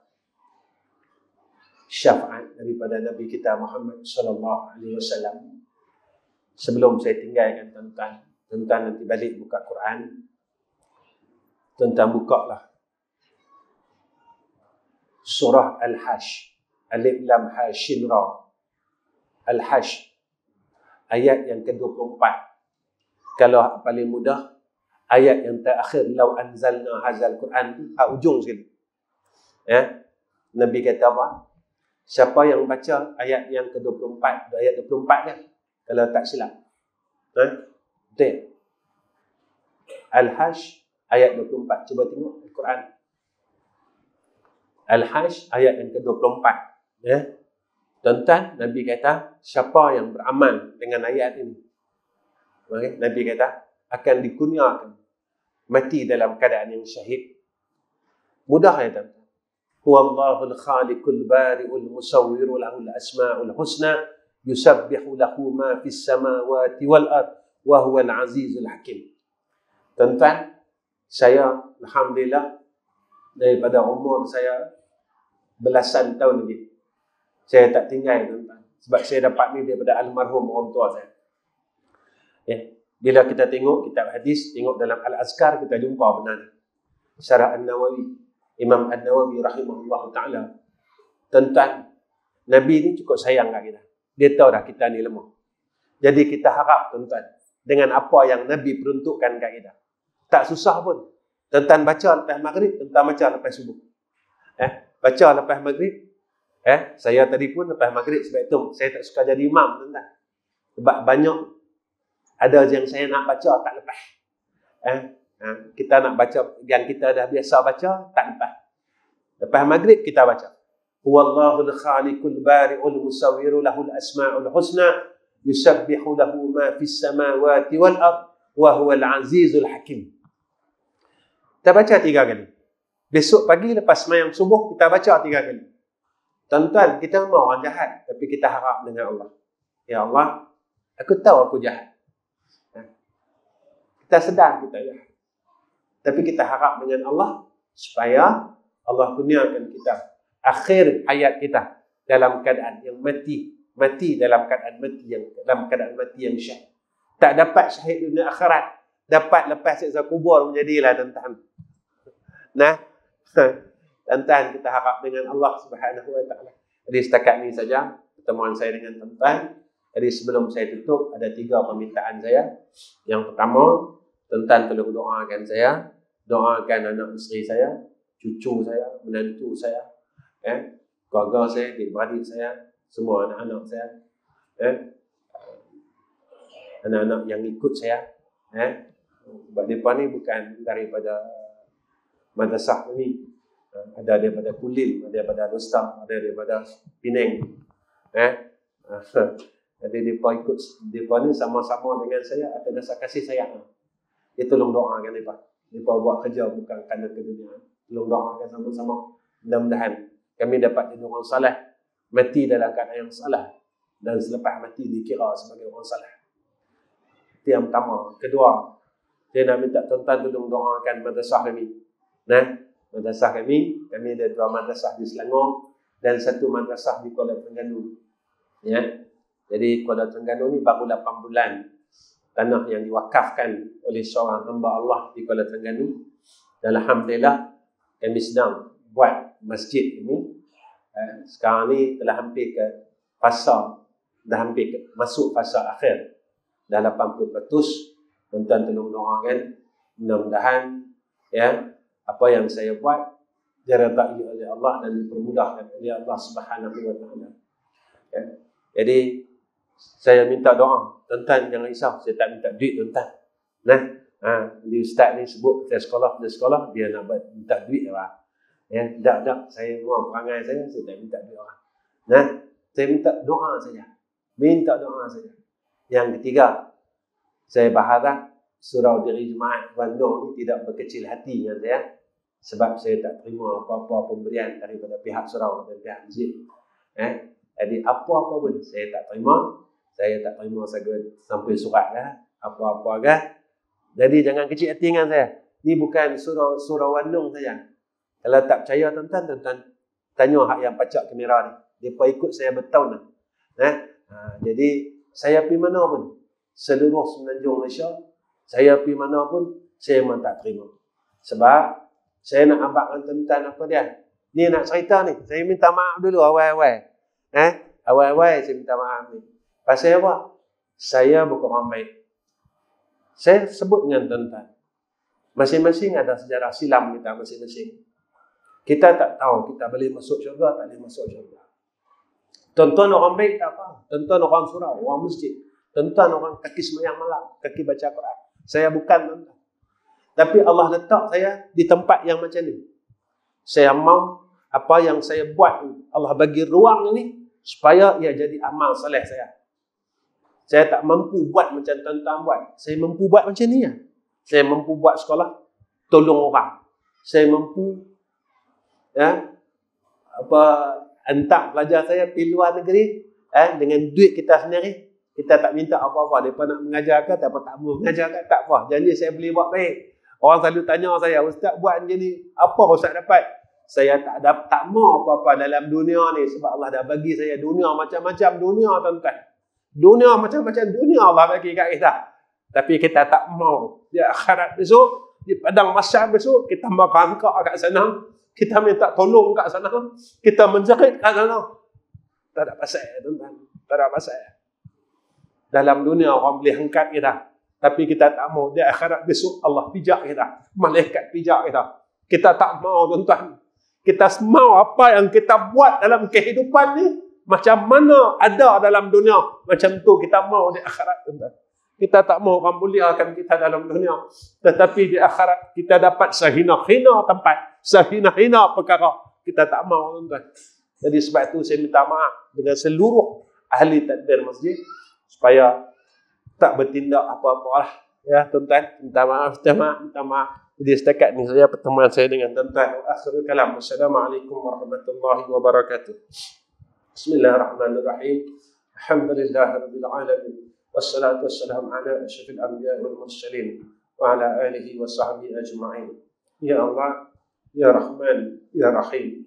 Speaker 1: syafaat daripada Nabi kita Muhammad sallallahu alaihi wasallam. Sebelum saya tinggalkan tuan-tuan nanti balik buka Quran. Tuan-tuan bukalah surah Al-Hajj. Alif Lam Ha Shin Ra. Al-Hajj ayat yang ke-24. Kalau paling mudah ayat yang terakhir, lau anzalna hadzal Quran tu ujung sekali. Ya. Nabi kata apa? Siapa yang baca ayat yang ke-24, ayat 24 kan? Kalau tak silap. Betul. Al-Hajj ayat 24. Cuba tengok Al-Quran. Al-Hajj ayat yang ke-24. Ya. Tuan-tuan, Nabi kata, siapa yang beramal dengan ayat ini, okay? Nabi kata, akan dikurniakan mati dalam keadaan yang syahid. Mudah ya tuan-tuan. Huwallahul khaliqul bari'ul musawwiru lahul asma'ul husna yusabbihu lahu ma fis samawati wal ard wa huwal azizul hakim. Tuan-tuan, saya alhamdulillah daripada umur saya belasan tahun lagi saya tak tinggal tuan-tuan, sebab saya dapat ni daripada almarhum orang tua saya. Ya. Bila kita tengok kitab hadis, tengok dalam Al-Azkar, kita jumpa benar. Syarah An-Nawawi, Imam An-Nawawi rahimahullah ta'ala. Tuan-tuan, Nabi ni cukup sayang kat kita. Dia tahu dah kita ni lemah. Jadi kita harap tuan-tuan, dengan apa yang Nabi peruntukkan kat kita, tak susah pun. Tuan-tuan baca lepas maghrib, tuan-tuan baca lepas subuh. Baca lepas maghrib. Saya tadi pun lepas maghrib, sebab itu saya tak suka jadi imam tuan-tuan. Sebab banyak ada yang saya nak baca tak lepas. Kita nak baca yang kita dah biasa baca tak lepas. Lepas maghrib kita baca. Huwallahul khaliqul bari'ul musawwiru lahul asma'ul husna yusabbihu lahu ma fis samawati wal ard wa huwal azizul hakim. Kita baca 3 kali. Besok pagi lepas sembahyang subuh kita baca 3 kali. Tuan-tuan, kita mau orang jahat, tapi kita harap dengan Allah. Ya Allah, aku tahu aku jahat. Kita sedar kita jahat. Tapi kita harap dengan Allah supaya Allah kurniakan kita akhir hayat kita dalam keadaan yang mati dalam keadaan mati yang syahid. Tak dapat syahid dunia akhirat, dapat lepas siksa kubur menjadilah tuan-tuan. Tuan-tuan, kita harap dengan Allah Subhanahu wa taala. Jadi setakat ni saja pertemuan saya dengan tuan-tuan. Jadi sebelum saya tutup, ada 3 permintaan saya. Yang pertama, tuan-tuan tolong doakan saya, doakan anak isteri saya, cucu saya, menantu saya, keluarga saya, adik-beradik saya, semua anak-anak saya, anak-anak yang ikut saya, sebab mereka ni bukan daripada madrasah ini. Ada daripada Kulil, ada daripada Dostar, ada daripada Penang. Jadi mereka ni sama-sama dengan saya atas dasar kasih sayang. Dia tolong doakan mereka. Mereka buat kerja bukan kerana ke dunia. Tolong doakan sama-sama. Mudah-mudahan kami dapat jadi orang salah, mati dalam keadaan yang salah, dan selepas mati dikira sebagai orang salah. Itu yang pertama. Kedua, saya nak minta tuan-tuan tolong doakan madrasah kami. Madrasah kami ada 2 madrasah di Selangor dan 1 madrasah di Kuala Terengganu. Ya. Jadi Kuala Terengganu ni baru 8 bulan tanah yang diwakafkan oleh seorang hamba Allah di Kuala Terengganu. Dan alhamdulillah kami sedang buat masjid ini. Sekarang ni telah hampir ke fasa, masuk fasa akhir. Dah 80%. Tuan-tuan tolong doakan, mudah-mudahan ya, apa yang saya buat diredai oleh Allah dan dipermudahkan oleh Allah Subhanahu wa taala. Ya. Jadi saya minta doa. Tuan-tuan jangan risau, saya tak minta duit tuan-tuan. Di ustaz ni sebut kita sekolah dia nak minta duit lah. Ya, tak, saya mau perangai saya tak minta duit orang. Saya minta doa saja. Yang ketiga, saya berharap surau diri jemaat Bandung ni tidak berkecil hati dengan saya. Sebab saya tak terima apa-apa pemberian daripada pihak surau dan pihak masjid. Jadi apa-apa pun saya tak terima. Saya tak terima sampai surat kah, apa-apa kah. Jadi jangan kecil hati dengan saya. Ni bukan surau Wandung saja. Kalau tak percaya tuan-tuan, tanya hak yang pacak kamera ni. Depa ikut saya bertahun dah. Jadi saya pergi mana pun, seluruh semenanjung Malaysia, saya pergi mana pun, saya memang tak terima. Sebab saya nak abang tuan-tuan apa dia. Ni nak cerita ni. Saya minta maaf dulu awal-awal. Awal-awal saya minta maaf ni. Pasal apa? Saya bukan orang baik. Saya sebut dengan tuan-tuan. Masing-masing ada sejarah silam kita masing-masing. Kita tak tahu kita boleh masuk syurga, tak boleh masuk syurga. Tuan-tuan orang baik tak apa. Tuan-tuan orang surau, orang masjid. Tuan-tuan orang kaki sembahyang malam, kaki baca Quran. Saya bukan tuan-tuan. Tapi Allah letak saya di tempat yang macam ni. Saya mau apa yang saya buat, Allah bagi ruang ni supaya ia jadi amal soleh saya. Saya tak mampu buat macam tuan-tuan buat. Saya mampu buat macam ni. Saya mampu buat sekolah, tolong orang. Saya mampu hantar pelajar saya pergi luar negeri dengan duit kita sendiri. Kita tak minta apa-apa. Mereka nak mengajar ke, tak mau mengajar ke, tak apa. Janji saya boleh buat baik. Orang selalu tanya saya, Ustaz buat macam ni, apa Ustaz dapat? Saya tak mau apa-apa dalam dunia ni. Sebab Allah dah bagi saya dunia macam-macam dunia, tuan-tuan. Dunia macam-macam dunia Allah bagi kat kita. Tapi kita tak mau. Di akhirat besok, di padang mahsyar besok, kita merangkak kat sana. Kita minta tolong kat sana. Kita menjerit kat sana. Tak ada pasal, tuan-tuan. Tak ada pasal. Dalam dunia orang boleh angkat kita. Tapi kita tak mau. Di akhirat besok Allah pijak kita. Malaikat pijak kita. Kita tak mau, tuan-tuan. Kita mau apa yang kita buat dalam kehidupan ni. Macam mana ada dalam dunia. Macam tu kita mau di akhirat, tuan-tuan. Kita tak mau orang muliakan kita dalam dunia. Tetapi di akhirat kita dapat sehina-hina tempat. Sehina-hina perkara. Kita tak mau, tuan-tuan. Jadi sebab itu saya minta maaf dengan seluruh ahli tadbir masjid. Supaya tak bertindak apa-apa lah. Ya, tuan-tuan. Minta maaf. Jadi setakat ni saya pertemuan saya dengan tuan-tuan. Akhirul kalam. Wassalamualaikum warahmatullahi wabarakatuh. Bismillahirrahmanirrahim. Alhamdulillahirabbil alamin. Wassalatu wassalamu ala asyrafil anbiya'i wal mursalin wa ala alihi wa sahbihi ajma'in. Ya Allah, ya Rahman, ya Rahim.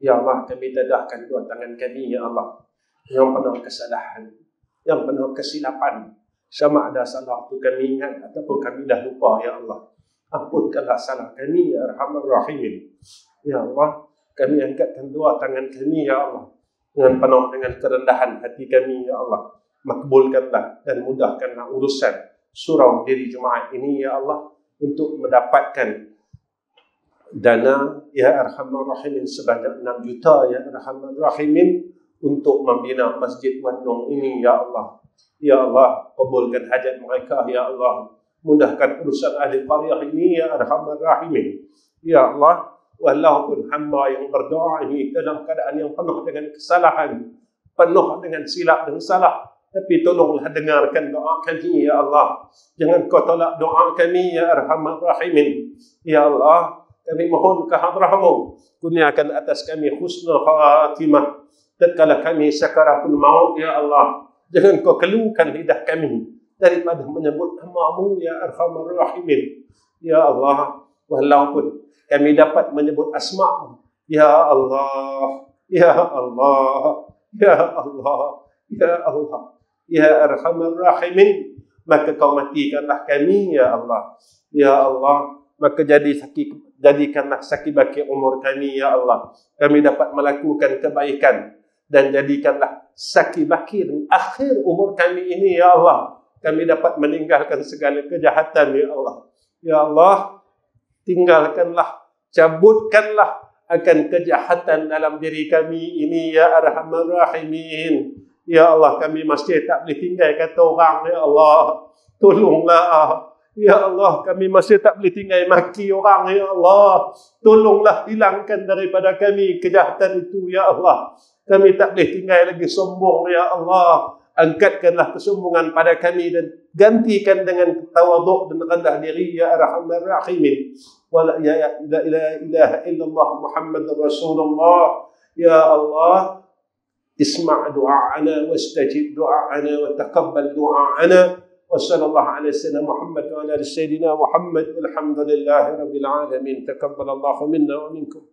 Speaker 1: Ya Allah, kami dadahkan dua tangan kami, ya Allah, yang penuh kesalahan, yang penuh kesilapan. Sama ada salah itu kami ingat ataupun kami dah lupa, ya Allah. Ampunkanlah salah kami, ya Arhamar Rahimin. Ya Allah, kami angkatkan dua tangan kami, ya Allah, dengan penuh dengan kerendahan hati kami, ya Allah. Makbulkanlah dan mudahkanlah urusan surau diri Jumaat ini, ya Allah, untuk mendapatkan dana, ya Arhamar Rahimin, sebanyak 6 juta, ya Arhamar Rahimin, untuk membina Masjid Wandung ini, ya Allah. Ya Allah, kabulkan hajat mereka, ya Allah. Mudahkan urusan ahli qaryah ini, ya Arhamar Rahimin. Ya Allah, walaupun hamba yang berdoa ini dalam keadaan yang penuh dengan kesalahan, penuh dengan silap dan salah, tapi tolonglah dengarkan doa kami, ya Allah. Jangan kau tolak doa kami, ya Arhamar Rahimin. Ya Allah, kami mohon kehadrat-Mu, kurniakan atas kami husnul khatimah tatkala kami sakaratul maut, ya Allah. Jangan kau keluhkan lidah kami daripada menyebut nama-Mu, ya Arhamar Rahimin. Ya Allah, walaupun kami dapat menyebut asma'-Mu, ya Allah, ya Allah, ya Allah, ya Allah, ya Arhamar Rahimin, maka kau matikanlah kami, ya Allah. Ya Allah, maka jadikanlah saki baki umur kami, ya Allah. Kami dapat melakukan kebaikan dan jadikanlah saki baki dan akhir umur kami ini, ya Allah. Kami dapat meninggalkan segala kejahatan, ya Allah. Ya Allah, tinggalkanlah, cabutkanlah akan kejahatan dalam diri kami ini, ya Arhamar Rahimin. Ya Allah, kami masih tak boleh tinggal kata orang, ya Allah. Tolonglah. Ya Allah, kami masih tak boleh tinggal maki orang, ya Allah. Tolonglah hilangkan daripada kami kejahatan itu, ya Allah. Kami tak boleh tinggal lagi sombong, ya Allah. angkatkanlah kesombongan pada kami dan gantikan dengan tawaduk dan rendah diri ya arhamar rahimin. Wa la ilaha illallah Muhammadur Rasulullah. Ya Allah, isma' du'a'ana wastajib du'a'ana wa taqabbal du'a'ana. Wa sallallahu ala sayyidina Muhammad wa ala sayyidina Muhammad walhamdulillahi rabbil alamin. Taqabbalallahu minna wa minkum.